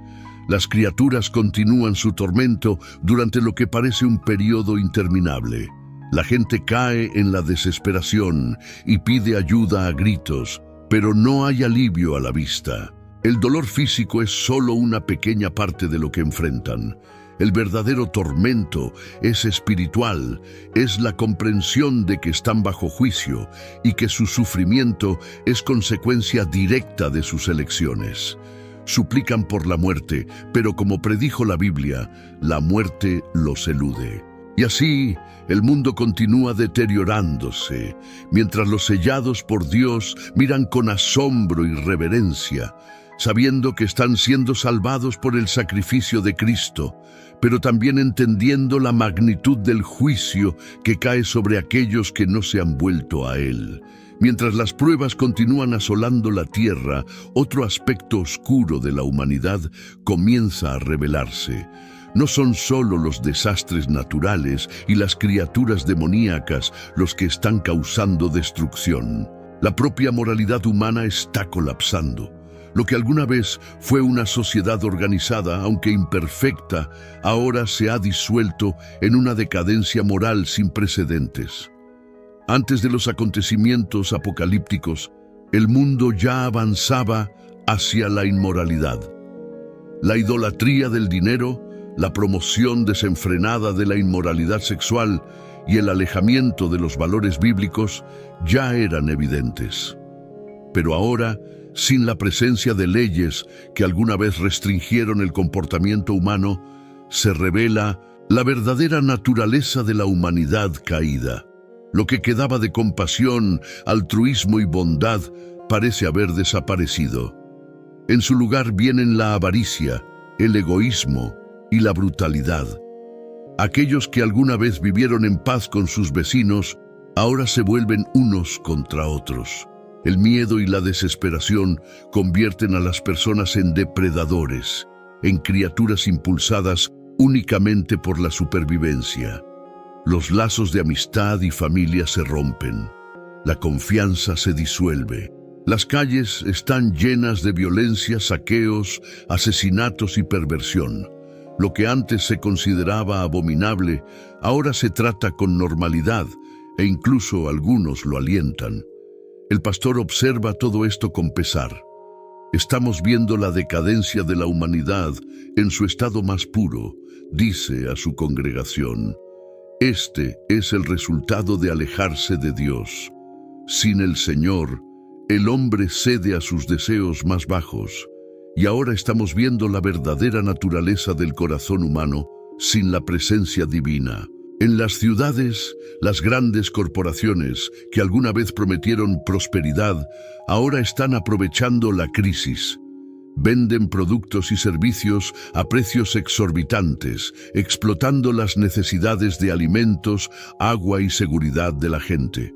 Las criaturas continúan su tormento durante lo que parece un periodo interminable. La gente cae en la desesperación y pide ayuda a gritos, pero no hay alivio a la vista. El dolor físico es solo una pequeña parte de lo que enfrentan. El verdadero tormento es espiritual, es la comprensión de que están bajo juicio y que su sufrimiento es consecuencia directa de sus elecciones. Suplican por la muerte, pero como predijo la Biblia, la muerte los elude. Y así, el mundo continúa deteriorándose, mientras los sellados por Dios miran con asombro y reverencia, sabiendo que están siendo salvados por el sacrificio de Cristo, pero también entendiendo la magnitud del juicio que cae sobre aquellos que no se han vuelto a Él. Mientras las pruebas continúan asolando la tierra, otro aspecto oscuro de la humanidad comienza a revelarse. No son solo los desastres naturales y las criaturas demoníacas los que están causando destrucción. La propia moralidad humana está colapsando. Lo que alguna vez fue una sociedad organizada, aunque imperfecta, ahora se ha disuelto en una decadencia moral sin precedentes. Antes de los acontecimientos apocalípticos, el mundo ya avanzaba hacia la inmoralidad. La idolatría del dinero, la promoción desenfrenada de la inmoralidad sexual y el alejamiento de los valores bíblicos ya eran evidentes. Pero ahora, sin la presencia de leyes que alguna vez restringieron el comportamiento humano, se revela la verdadera naturaleza de la humanidad caída. Lo que quedaba de compasión, altruismo y bondad parece haber desaparecido. En su lugar vienen la avaricia, el egoísmo y la brutalidad. Aquellos que alguna vez vivieron en paz con sus vecinos, ahora se vuelven unos contra otros. El miedo y la desesperación convierten a las personas en depredadores, en criaturas impulsadas únicamente por la supervivencia. Los lazos de amistad y familia se rompen. La confianza se disuelve. Las calles están llenas de violencia, saqueos, asesinatos y perversión. Lo que antes se consideraba abominable, ahora se trata con normalidad e incluso algunos lo alientan. El pastor observa todo esto con pesar. Estamos viendo la decadencia de la humanidad en su estado más puro, dice a su congregación. Este es el resultado de alejarse de Dios. Sin el Señor, el hombre cede a sus deseos más bajos, y ahora estamos viendo la verdadera naturaleza del corazón humano sin la presencia divina. En las ciudades, las grandes corporaciones que alguna vez prometieron prosperidad, ahora están aprovechando la crisis. Venden productos y servicios a precios exorbitantes, explotando las necesidades de alimentos, agua y seguridad de la gente.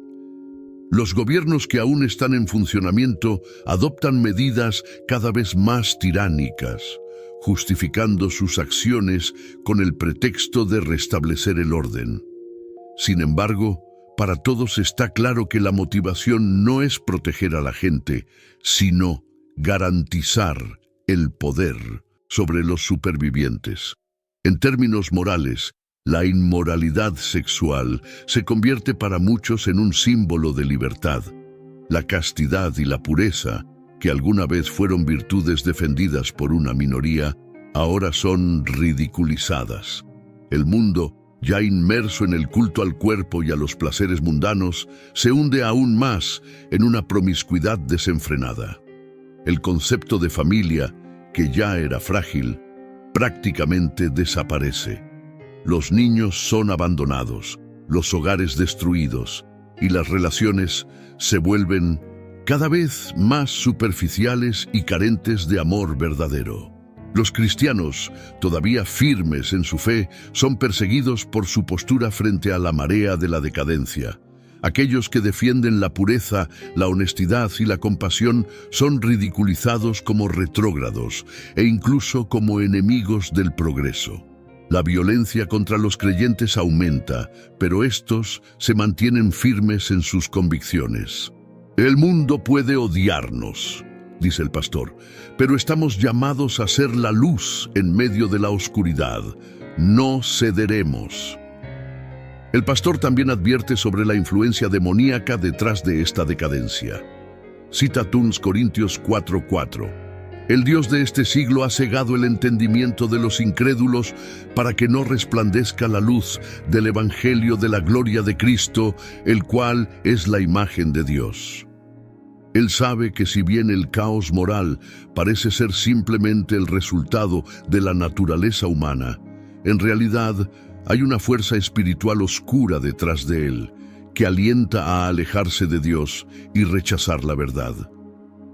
Los gobiernos que aún están en funcionamiento adoptan medidas cada vez más tiránicas, justificando sus acciones con el pretexto de restablecer el orden. Sin embargo, para todos está claro que la motivación no es proteger a la gente, sino garantizar el poder sobre los supervivientes. En términos morales, la inmoralidad sexual se convierte para muchos en un símbolo de libertad. La castidad y la pureza, que alguna vez fueron virtudes defendidas por una minoría, ahora son ridiculizadas. El mundo, ya inmerso en el culto al cuerpo y a los placeres mundanos, se hunde aún más en una promiscuidad desenfrenada. El concepto de familia, que ya era frágil, prácticamente desaparece. Los niños son abandonados, los hogares destruidos, y las relaciones se vuelven cada vez más superficiales y carentes de amor verdadero. Los cristianos, todavía firmes en su fe, son perseguidos por su postura frente a la marea de la decadencia. Aquellos que defienden la pureza, la honestidad y la compasión son ridiculizados como retrógrados e incluso como enemigos del progreso. La violencia contra los creyentes aumenta, pero estos se mantienen firmes en sus convicciones. El mundo puede odiarnos, dice el pastor, pero estamos llamados a ser la luz en medio de la oscuridad. No cederemos. El pastor también advierte sobre la influencia demoníaca detrás de esta decadencia. Cita 2 Corintios 4:4. El Dios de este siglo ha cegado el entendimiento de los incrédulos para que no resplandezca la luz del Evangelio de la gloria de Cristo, el cual es la imagen de Dios. Él sabe que si bien el caos moral parece ser simplemente el resultado de la naturaleza humana, en realidad hay una fuerza espiritual oscura detrás de él, que alienta a alejarse de Dios y rechazar la verdad.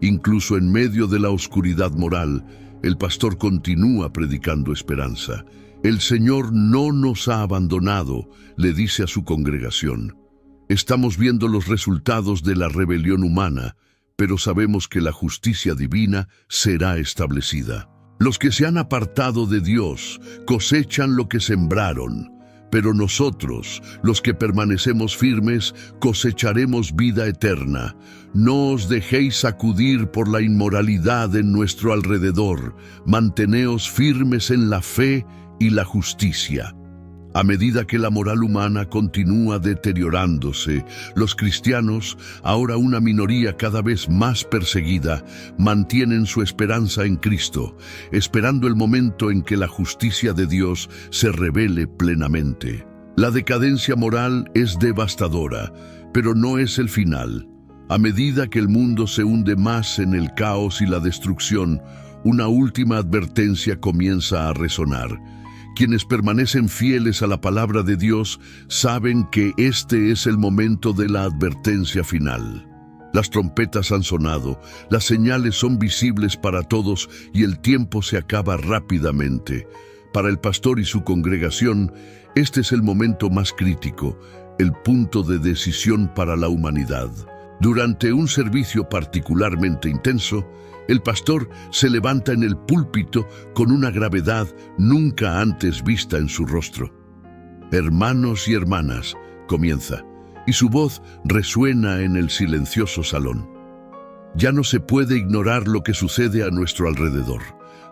Incluso en medio de la oscuridad moral, el pastor continúa predicando esperanza. El Señor no nos ha abandonado, le dice a su congregación. Estamos viendo los resultados de la rebelión humana, pero sabemos que la justicia divina será establecida. Los que se han apartado de Dios cosechan lo que sembraron, pero nosotros, los que permanecemos firmes, cosecharemos vida eterna. No os dejéis sacudir por la inmoralidad en nuestro alrededor. Manteneos firmes en la fe y la justicia. A medida que la moral humana continúa deteriorándose, los cristianos, ahora una minoría cada vez más perseguida, mantienen su esperanza en Cristo, esperando el momento en que la justicia de Dios se revele plenamente. La decadencia moral es devastadora, pero no es el final. A medida que el mundo se hunde más en el caos y la destrucción, una última advertencia comienza a resonar. Quienes permanecen fieles a la palabra de Dios saben que este es el momento de la advertencia final. Las trompetas han sonado, las señales son visibles para todos y el tiempo se acaba rápidamente. Para el pastor y su congregación, este es el momento más crítico, el punto de decisión para la humanidad. Durante un servicio particularmente intenso, el pastor se levanta en el púlpito con una gravedad nunca antes vista en su rostro. Hermanos y hermanas, comienza, y su voz resuena en el silencioso salón. Ya no se puede ignorar lo que sucede a nuestro alrededor.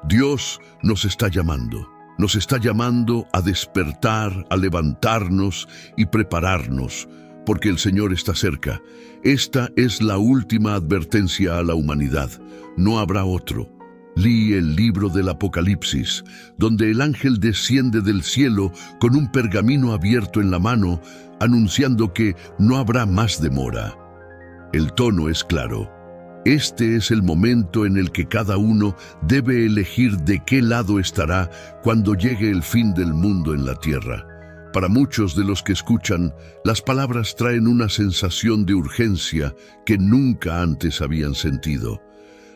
Dios nos está llamando a despertar, a levantarnos y prepararnos, porque el Señor está cerca. Esta es la última advertencia a la humanidad. No habrá otro. Leí el libro del Apocalipsis, donde el ángel desciende del cielo con un pergamino abierto en la mano, anunciando que no habrá más demora. El tono es claro. Este es el momento en el que cada uno debe elegir de qué lado estará cuando llegue el fin del mundo en la tierra. Para muchos de los que escuchan, las palabras traen una sensación de urgencia que nunca antes habían sentido.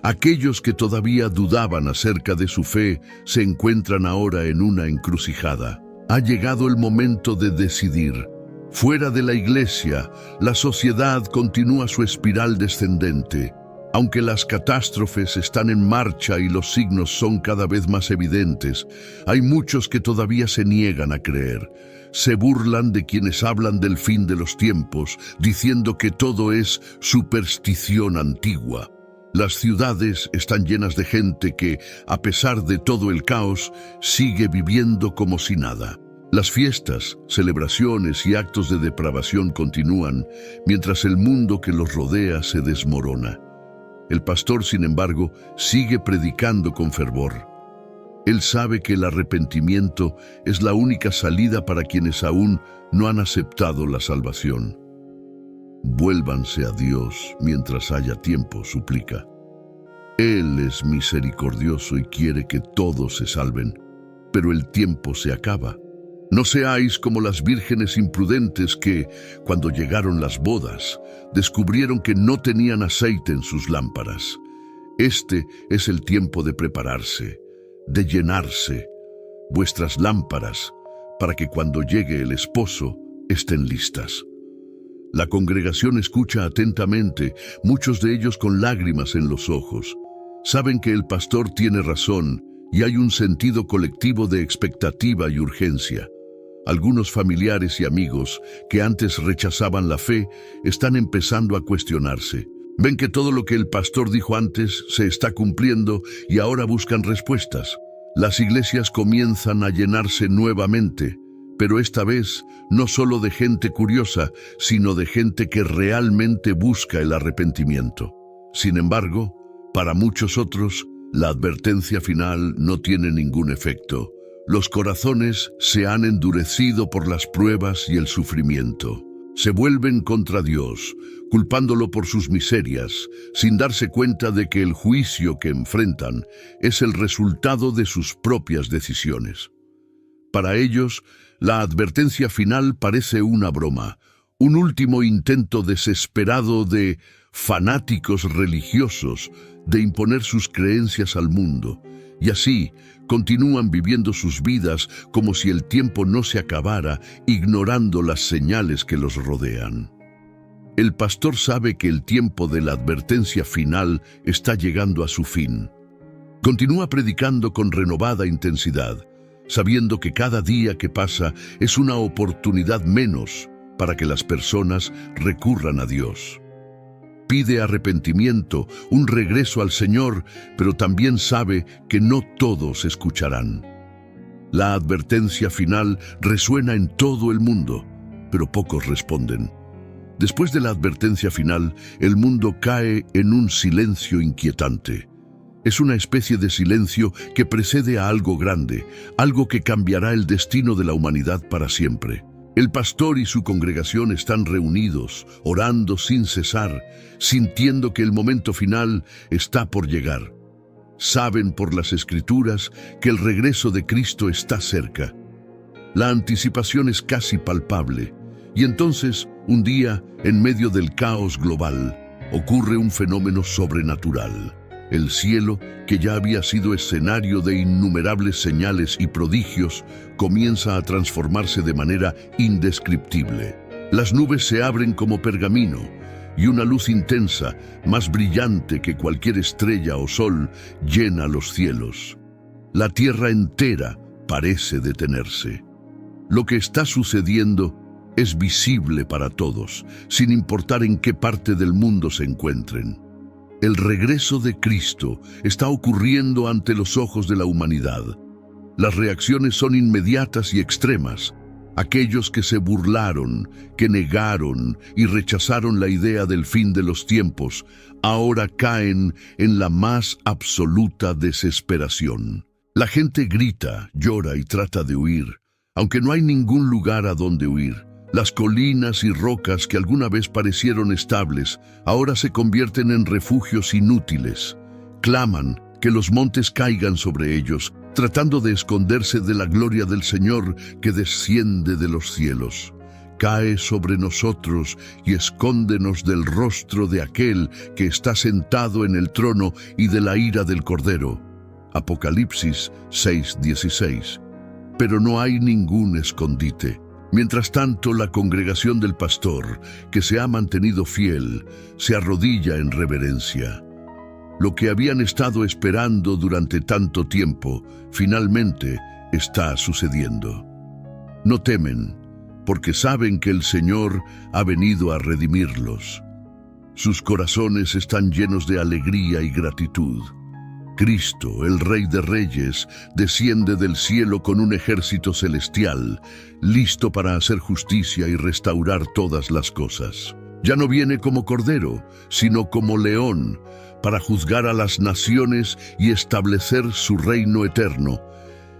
Aquellos que todavía dudaban acerca de su fe se encuentran ahora en una encrucijada. Ha llegado el momento de decidir. Fuera de la iglesia, la sociedad continúa su espiral descendente. Aunque las catástrofes están en marcha y los signos son cada vez más evidentes, hay muchos que todavía se niegan a creer. Se burlan de quienes hablan del fin de los tiempos, diciendo que todo es superstición antigua. Las ciudades están llenas de gente que, a pesar de todo el caos, sigue viviendo como si nada. Las fiestas, celebraciones y actos de depravación continúan, mientras el mundo que los rodea se desmorona. El pastor, sin embargo, sigue predicando con fervor. Él sabe que el arrepentimiento es la única salida para quienes aún no han aceptado la salvación. Vuélvanse a Dios mientras haya tiempo, suplica. Él es misericordioso y quiere que todos se salven, pero el tiempo se acaba. No seáis como las vírgenes imprudentes que, cuando llegaron las bodas, descubrieron que no tenían aceite en sus lámparas. Este es el tiempo de prepararse, de llenarse vuestras lámparas, para que cuando llegue el esposo estén listas. La congregación escucha atentamente, muchos de ellos con lágrimas en los ojos. Saben que el pastor tiene razón y hay un sentido colectivo de expectativa y urgencia. Algunos familiares y amigos que antes rechazaban la fe están empezando a cuestionarse. Ven que todo lo que el pastor dijo antes se está cumpliendo y ahora buscan respuestas. Las iglesias comienzan a llenarse nuevamente, pero esta vez no solo de gente curiosa, sino de gente que realmente busca el arrepentimiento. Sin embargo, para muchos otros, la advertencia final no tiene ningún efecto. Los corazones se han endurecido por las pruebas y el sufrimiento. Se vuelven contra Dios, culpándolo por sus miserias, sin darse cuenta de que el juicio que enfrentan es el resultado de sus propias decisiones. Para ellos, la advertencia final parece una broma, un último intento desesperado de fanáticos religiosos de imponer sus creencias al mundo, y así continúan viviendo sus vidas como si el tiempo no se acabara, ignorando las señales que los rodean. El pastor sabe que el tiempo de la advertencia final está llegando a su fin. Continúa predicando con renovada intensidad, sabiendo que cada día que pasa es una oportunidad menos para que las personas recurran a Dios. Pide arrepentimiento, un regreso al Señor, pero también sabe que no todos escucharán. La advertencia final resuena en todo el mundo, pero pocos responden. Después de la advertencia final, el mundo cae en un silencio inquietante. Es una especie de silencio que precede a algo grande, algo que cambiará el destino de la humanidad para siempre. El pastor y su congregación están reunidos, orando sin cesar, sintiendo que el momento final está por llegar. Saben por las Escrituras que el regreso de Cristo está cerca. La anticipación es casi palpable, y entonces, un día, en medio del caos global, ocurre un fenómeno sobrenatural. El cielo, que ya había sido escenario de innumerables señales y prodigios, comienza a transformarse de manera indescriptible. Las nubes se abren como pergamino, y una luz intensa, más brillante que cualquier estrella o sol, llena los cielos. La tierra entera parece detenerse. Lo que está sucediendo es visible para todos, sin importar en qué parte del mundo se encuentren. El regreso de Cristo está ocurriendo ante los ojos de la humanidad. Las reacciones son inmediatas y extremas. Aquellos que se burlaron, que negaron y rechazaron la idea del fin de los tiempos, ahora caen en la más absoluta desesperación. La gente grita, llora y trata de huir, aunque no hay ningún lugar a donde huir. Las colinas y rocas que alguna vez parecieron estables, ahora se convierten en refugios inútiles. Claman que los montes caigan sobre ellos, tratando de esconderse de la gloria del Señor que desciende de los cielos. Cae sobre nosotros y escóndenos del rostro de aquel que está sentado en el trono y de la ira del Cordero. Apocalipsis 6:16. Pero no hay ningún escondite. Mientras tanto, la congregación del pastor, que se ha mantenido fiel, se arrodilla en reverencia. Lo que habían estado esperando durante tanto tiempo, finalmente está sucediendo. No temen, porque saben que el Señor ha venido a redimirlos. Sus corazones están llenos de alegría y gratitud. Cristo, el Rey de Reyes, desciende del cielo con un ejército celestial, listo para hacer justicia y restaurar todas las cosas. Ya no viene como cordero, sino como león, para juzgar a las naciones y establecer su reino eterno.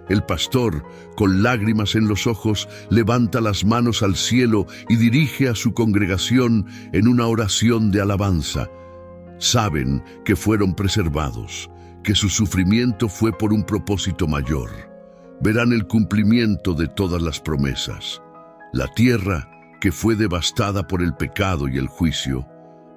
El pastor, con lágrimas en los ojos, levanta las manos al cielo y dirige a su congregación en una oración de alabanza. Saben que fueron preservados, que su sufrimiento fue por un propósito mayor. Verán el cumplimiento de todas las promesas. La tierra, que fue devastada por el pecado y el juicio,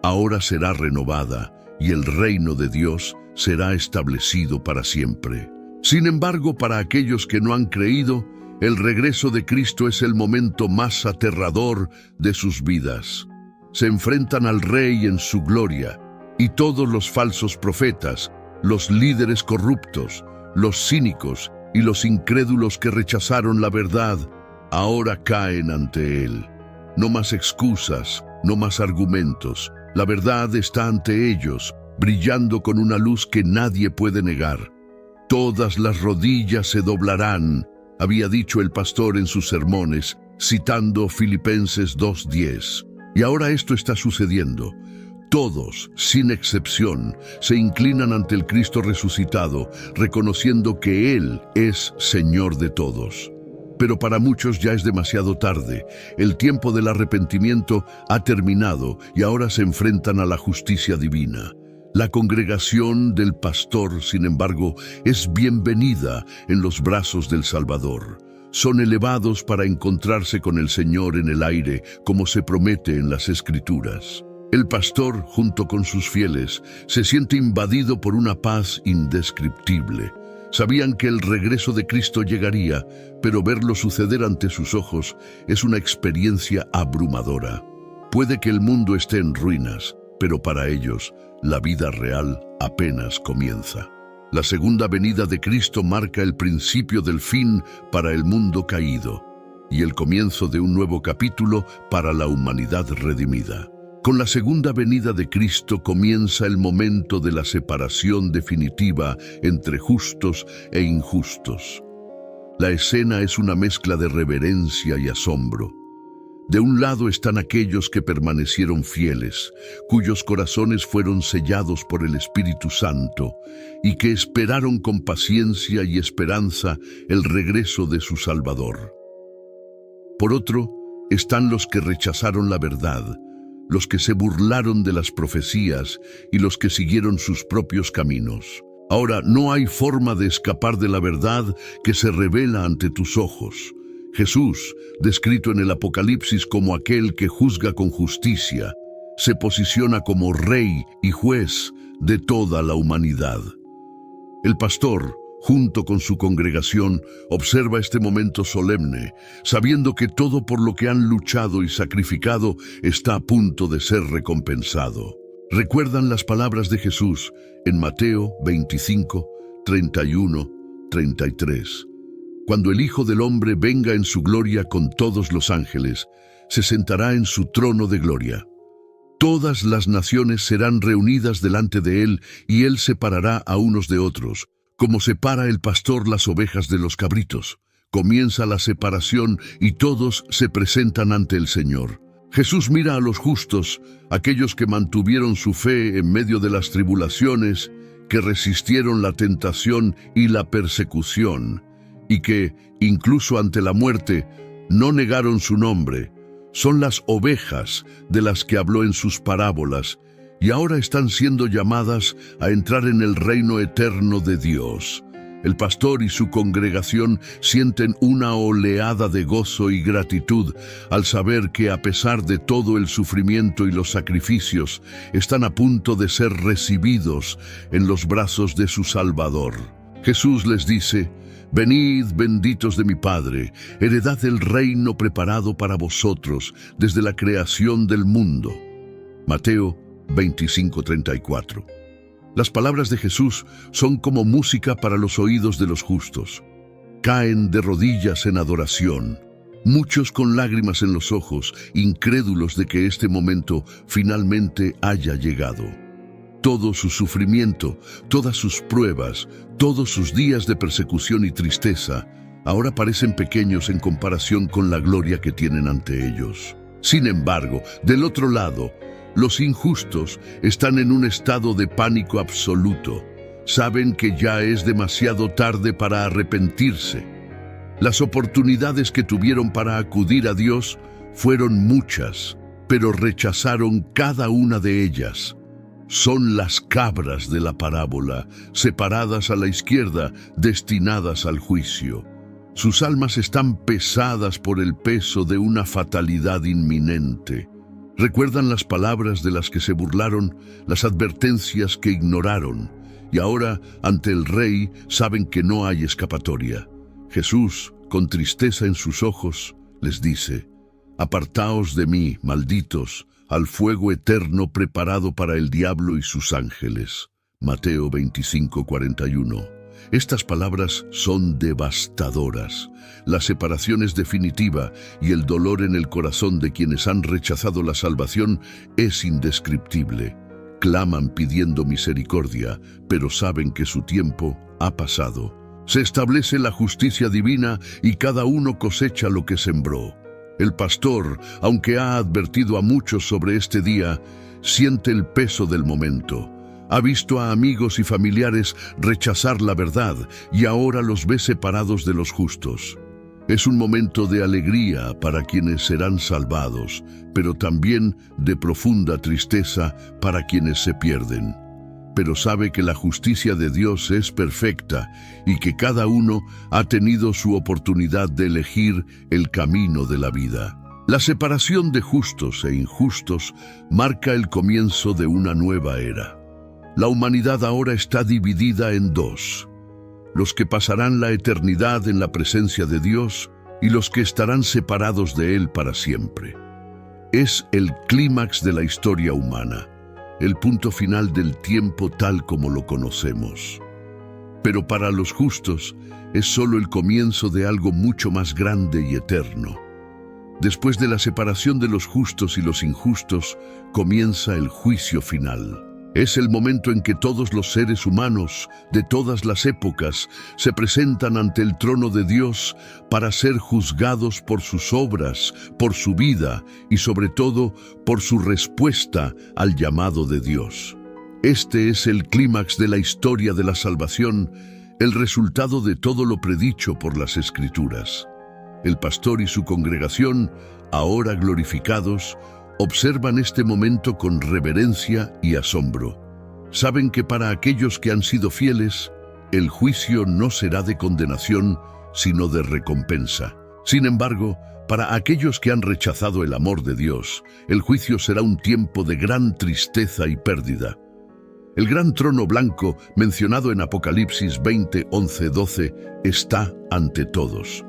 ahora será renovada, y el reino de Dios será establecido para siempre. Sin embargo, para aquellos que no han creído, el regreso de Cristo es el momento más aterrador de sus vidas. Se enfrentan al Rey en su gloria, y todos los falsos profetas, los líderes corruptos, los cínicos y los incrédulos que rechazaron la verdad, ahora caen ante Él. No más excusas, no más argumentos. La verdad está ante ellos, brillando con una luz que nadie puede negar. Todas las rodillas se doblarán, había dicho el pastor en sus sermones, citando Filipenses 2:10. Y ahora esto está sucediendo. Todos, sin excepción, se inclinan ante el Cristo resucitado, reconociendo que Él es Señor de todos. Pero para muchos ya es demasiado tarde. El tiempo del arrepentimiento ha terminado y ahora se enfrentan a la justicia divina. La congregación del pastor, sin embargo, es bienvenida en los brazos del Salvador. Son elevados para encontrarse con el Señor en el aire, como se promete en las Escrituras. El pastor, junto con sus fieles, se siente invadido por una paz indescriptible. Sabían que el regreso de Cristo llegaría, pero verlo suceder ante sus ojos es una experiencia abrumadora. Puede que el mundo esté en ruinas, pero para ellos, la vida real apenas comienza. La segunda venida de Cristo marca el principio del fin para el mundo caído y el comienzo de un nuevo capítulo para la humanidad redimida. Con la segunda venida de Cristo comienza el momento de la separación definitiva entre justos e injustos. La escena es una mezcla de reverencia y asombro. De un lado están aquellos que permanecieron fieles, cuyos corazones fueron sellados por el Espíritu Santo y que esperaron con paciencia y esperanza el regreso de su Salvador. Por otro, están los que rechazaron la verdad, los que se burlaron de las profecías y los que siguieron sus propios caminos. Ahora no hay forma de escapar de la verdad que se revela ante tus ojos. Jesús, descrito en el Apocalipsis como aquel que juzga con justicia, se posiciona como Rey y Juez de toda la humanidad. El pastor, junto con su congregación, observa este momento solemne, sabiendo que todo por lo que han luchado y sacrificado está a punto de ser recompensado. Recuerdan las palabras de Jesús en Mateo 25, 31, 33. Cuando el Hijo del Hombre venga en su gloria con todos los ángeles, se sentará en su trono de gloria. Todas las naciones serán reunidas delante de él y él separará a unos de otros, como separa el pastor las ovejas de los cabritos. Comienza la separación y todos se presentan ante el Señor. Jesús mira a los justos, aquellos que mantuvieron su fe en medio de las tribulaciones, que resistieron la tentación y la persecución, y que, incluso ante la muerte, no negaron su nombre. Son las ovejas de las que habló en sus parábolas, y ahora están siendo llamadas a entrar en el reino eterno de Dios. El pastor y su congregación sienten una oleada de gozo y gratitud al saber que, a pesar de todo el sufrimiento y los sacrificios, están a punto de ser recibidos en los brazos de su Salvador. Jesús les dice: «Venid, benditos de mi Padre, heredad el reino preparado para vosotros desde la creación del mundo». Mateo 25:34. Las palabras de Jesús son como música para los oídos de los justos. Caen de rodillas en adoración, muchos con lágrimas en los ojos, incrédulos de que este momento finalmente haya llegado. Todo su sufrimiento, todas sus pruebas, todos sus días de persecución y tristeza, ahora parecen pequeños en comparación con la gloria que tienen ante ellos. Sin embargo, del otro lado, los injustos están en un estado de pánico absoluto. Saben que ya es demasiado tarde para arrepentirse. Las oportunidades que tuvieron para acudir a Dios fueron muchas, pero rechazaron cada una de ellas. Son las cabras de la parábola, separadas a la izquierda, destinadas al juicio. Sus almas están pesadas por el peso de una fatalidad inminente. Recuerdan las palabras de las que se burlaron, las advertencias que ignoraron, y ahora, ante el Rey, saben que no hay escapatoria. Jesús, con tristeza en sus ojos, les dice: «Apartaos de mí, malditos, al fuego eterno preparado para el diablo y sus ángeles». Mateo 25:41. Estas palabras son devastadoras. La separación es definitiva y el dolor en el corazón de quienes han rechazado la salvación es indescriptible. Claman pidiendo misericordia, pero saben que su tiempo ha pasado. Se establece la justicia divina y cada uno cosecha lo que sembró. El pastor, aunque ha advertido a muchos sobre este día, siente el peso del momento. Ha visto a amigos y familiares rechazar la verdad y ahora los ve separados de los justos. Es un momento de alegría para quienes serán salvados, pero también de profunda tristeza para quienes se pierden. Pero sabe que la justicia de Dios es perfecta y que cada uno ha tenido su oportunidad de elegir el camino de la vida. La separación de justos e injustos marca el comienzo de una nueva era. La humanidad ahora está dividida en dos: los que pasarán la eternidad en la presencia de Dios y los que estarán separados de Él para siempre. Es el clímax de la historia humana, el punto final del tiempo tal como lo conocemos. Pero para los justos es solo el comienzo de algo mucho más grande y eterno. Después de la separación de los justos y los injustos, comienza el juicio final. Es el momento en que todos los seres humanos de todas las épocas se presentan ante el trono de Dios para ser juzgados por sus obras, por su vida y sobre todo por su respuesta al llamado de Dios. Este es el clímax de la historia de la salvación, el resultado de todo lo predicho por las Escrituras. El pastor y su congregación, ahora glorificados, observan este momento con reverencia y asombro. Saben que para aquellos que han sido fieles, el juicio no será de condenación, sino de recompensa. Sin embargo, para aquellos que han rechazado el amor de Dios, el juicio será un tiempo de gran tristeza y pérdida. El gran trono blanco, mencionado en Apocalipsis 20, 11, 12, está ante todos.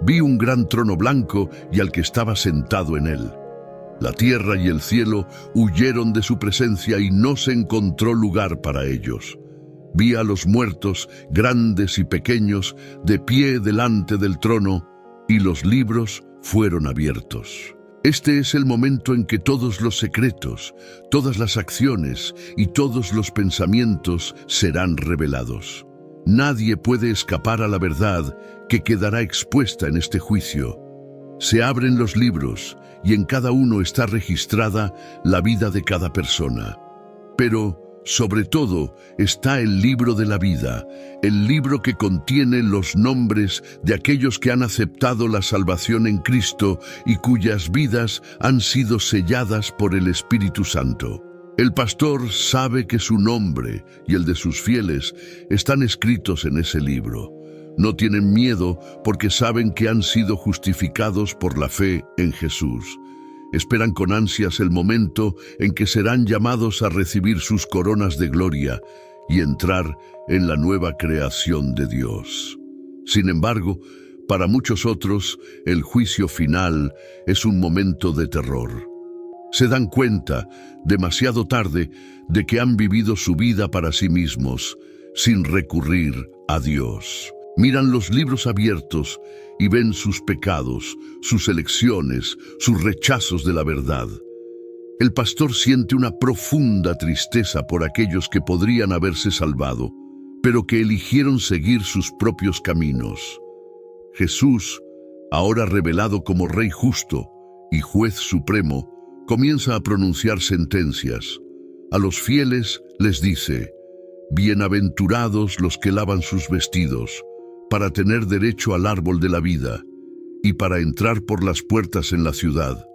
Vi un gran trono blanco y al que estaba sentado en él. La tierra y el cielo huyeron de su presencia y no se encontró lugar para ellos. Vi a los muertos, grandes y pequeños, de pie delante del trono, y los libros fueron abiertos. Este es el momento en que todos los secretos, todas las acciones y todos los pensamientos serán revelados. Nadie puede escapar a la verdad que quedará expuesta en este juicio. Se abren los libros y en cada uno está registrada la vida de cada persona. Pero, sobre todo, está el libro de la vida, el libro que contiene los nombres de aquellos que han aceptado la salvación en Cristo y cuyas vidas han sido selladas por el Espíritu Santo. El pastor sabe que su nombre y el de sus fieles están escritos en ese libro. No tienen miedo porque saben que han sido justificados por la fe en Jesús. Esperan con ansias el momento en que serán llamados a recibir sus coronas de gloria y entrar en la nueva creación de Dios. Sin embargo, para muchos otros, el juicio final es un momento de terror. Se dan cuenta, demasiado tarde, de que han vivido su vida para sí mismos, sin recurrir a Dios. Miran los libros abiertos y ven sus pecados, sus elecciones, sus rechazos de la verdad. El pastor siente una profunda tristeza por aquellos que podrían haberse salvado, pero que eligieron seguir sus propios caminos. Jesús, ahora revelado como Rey justo y Juez supremo, comienza a pronunciar sentencias. A los fieles les dice: bienaventurados los que lavan sus vestidos, para tener derecho al árbol de la vida y para entrar por las puertas en la ciudad.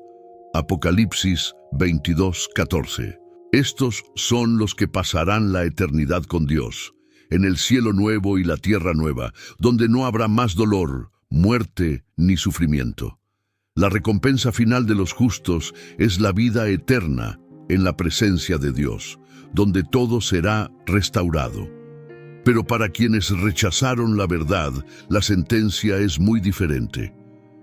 Apocalipsis 22:14. Estos son los que pasarán la eternidad con Dios, en el cielo nuevo y la tierra nueva, donde no habrá más dolor, muerte ni sufrimiento. La recompensa final de los justos es la vida eterna en la presencia de Dios, donde todo será restaurado. Pero para quienes rechazaron la verdad, la sentencia es muy diferente.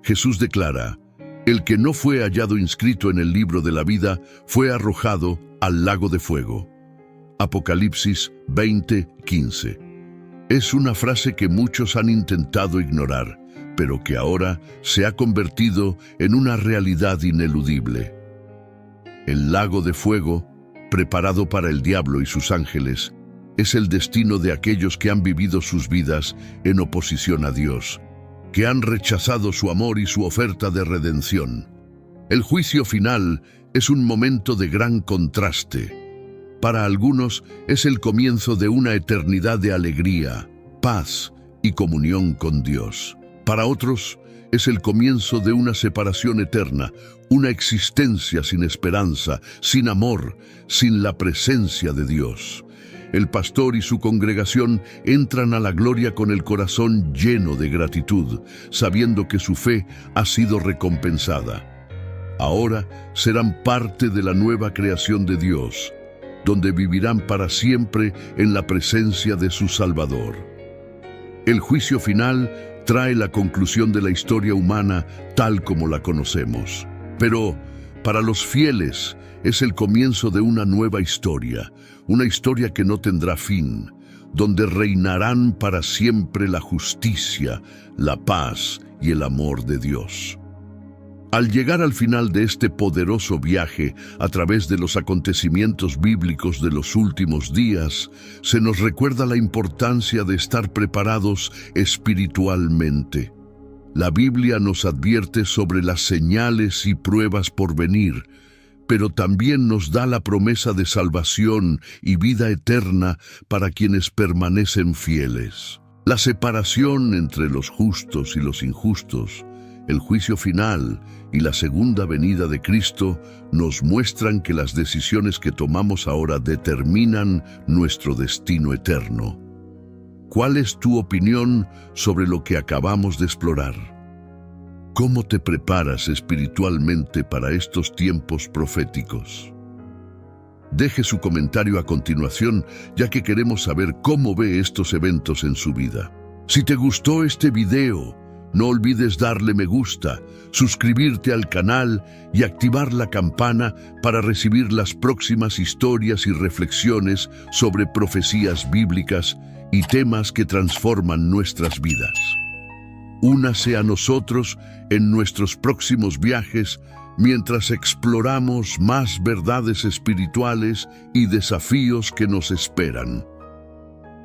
Jesús declara: el que no fue hallado inscrito en el libro de la vida fue arrojado al lago de fuego. Apocalipsis 20:15. Es una frase que muchos han intentado ignorar, pero que ahora se ha convertido en una realidad ineludible. El lago de fuego, preparado para el diablo y sus ángeles, es el destino de aquellos que han vivido sus vidas en oposición a Dios, que han rechazado su amor y su oferta de redención. El juicio final es un momento de gran contraste. Para algunos es el comienzo de una eternidad de alegría, paz y comunión con Dios. Para otros es el comienzo de una separación eterna, una existencia sin esperanza, sin amor, sin la presencia de Dios. El pastor y su congregación entran a la gloria con el corazón lleno de gratitud, sabiendo que su fe ha sido recompensada. Ahora serán parte de la nueva creación de Dios, donde vivirán para siempre en la presencia de su Salvador. El juicio final trae la conclusión de la historia humana tal como la conocemos. Pero para los fieles es el comienzo de una nueva historia, una historia que no tendrá fin, donde reinarán para siempre la justicia, la paz y el amor de Dios. Al llegar al final de este poderoso viaje a través de los acontecimientos bíblicos de los últimos días, se nos recuerda la importancia de estar preparados espiritualmente. La Biblia nos advierte sobre las señales y pruebas por venir, pero también nos da la promesa de salvación y vida eterna para quienes permanecen fieles. La separación entre los justos y los injustos, el juicio final y la segunda venida de Cristo nos muestran que las decisiones que tomamos ahora determinan nuestro destino eterno. ¿Cuál es tu opinión sobre lo que acabamos de explorar? ¿Cómo te preparas espiritualmente para estos tiempos proféticos? Deje su comentario a continuación, ya que queremos saber cómo ve estos eventos en su vida. Si te gustó este video, no olvides darle me gusta, suscribirte al canal y activar la campana para recibir las próximas historias y reflexiones sobre profecías bíblicas y temas que transforman nuestras vidas. Únase a nosotros en nuestros próximos viajes mientras exploramos más verdades espirituales y desafíos que nos esperan.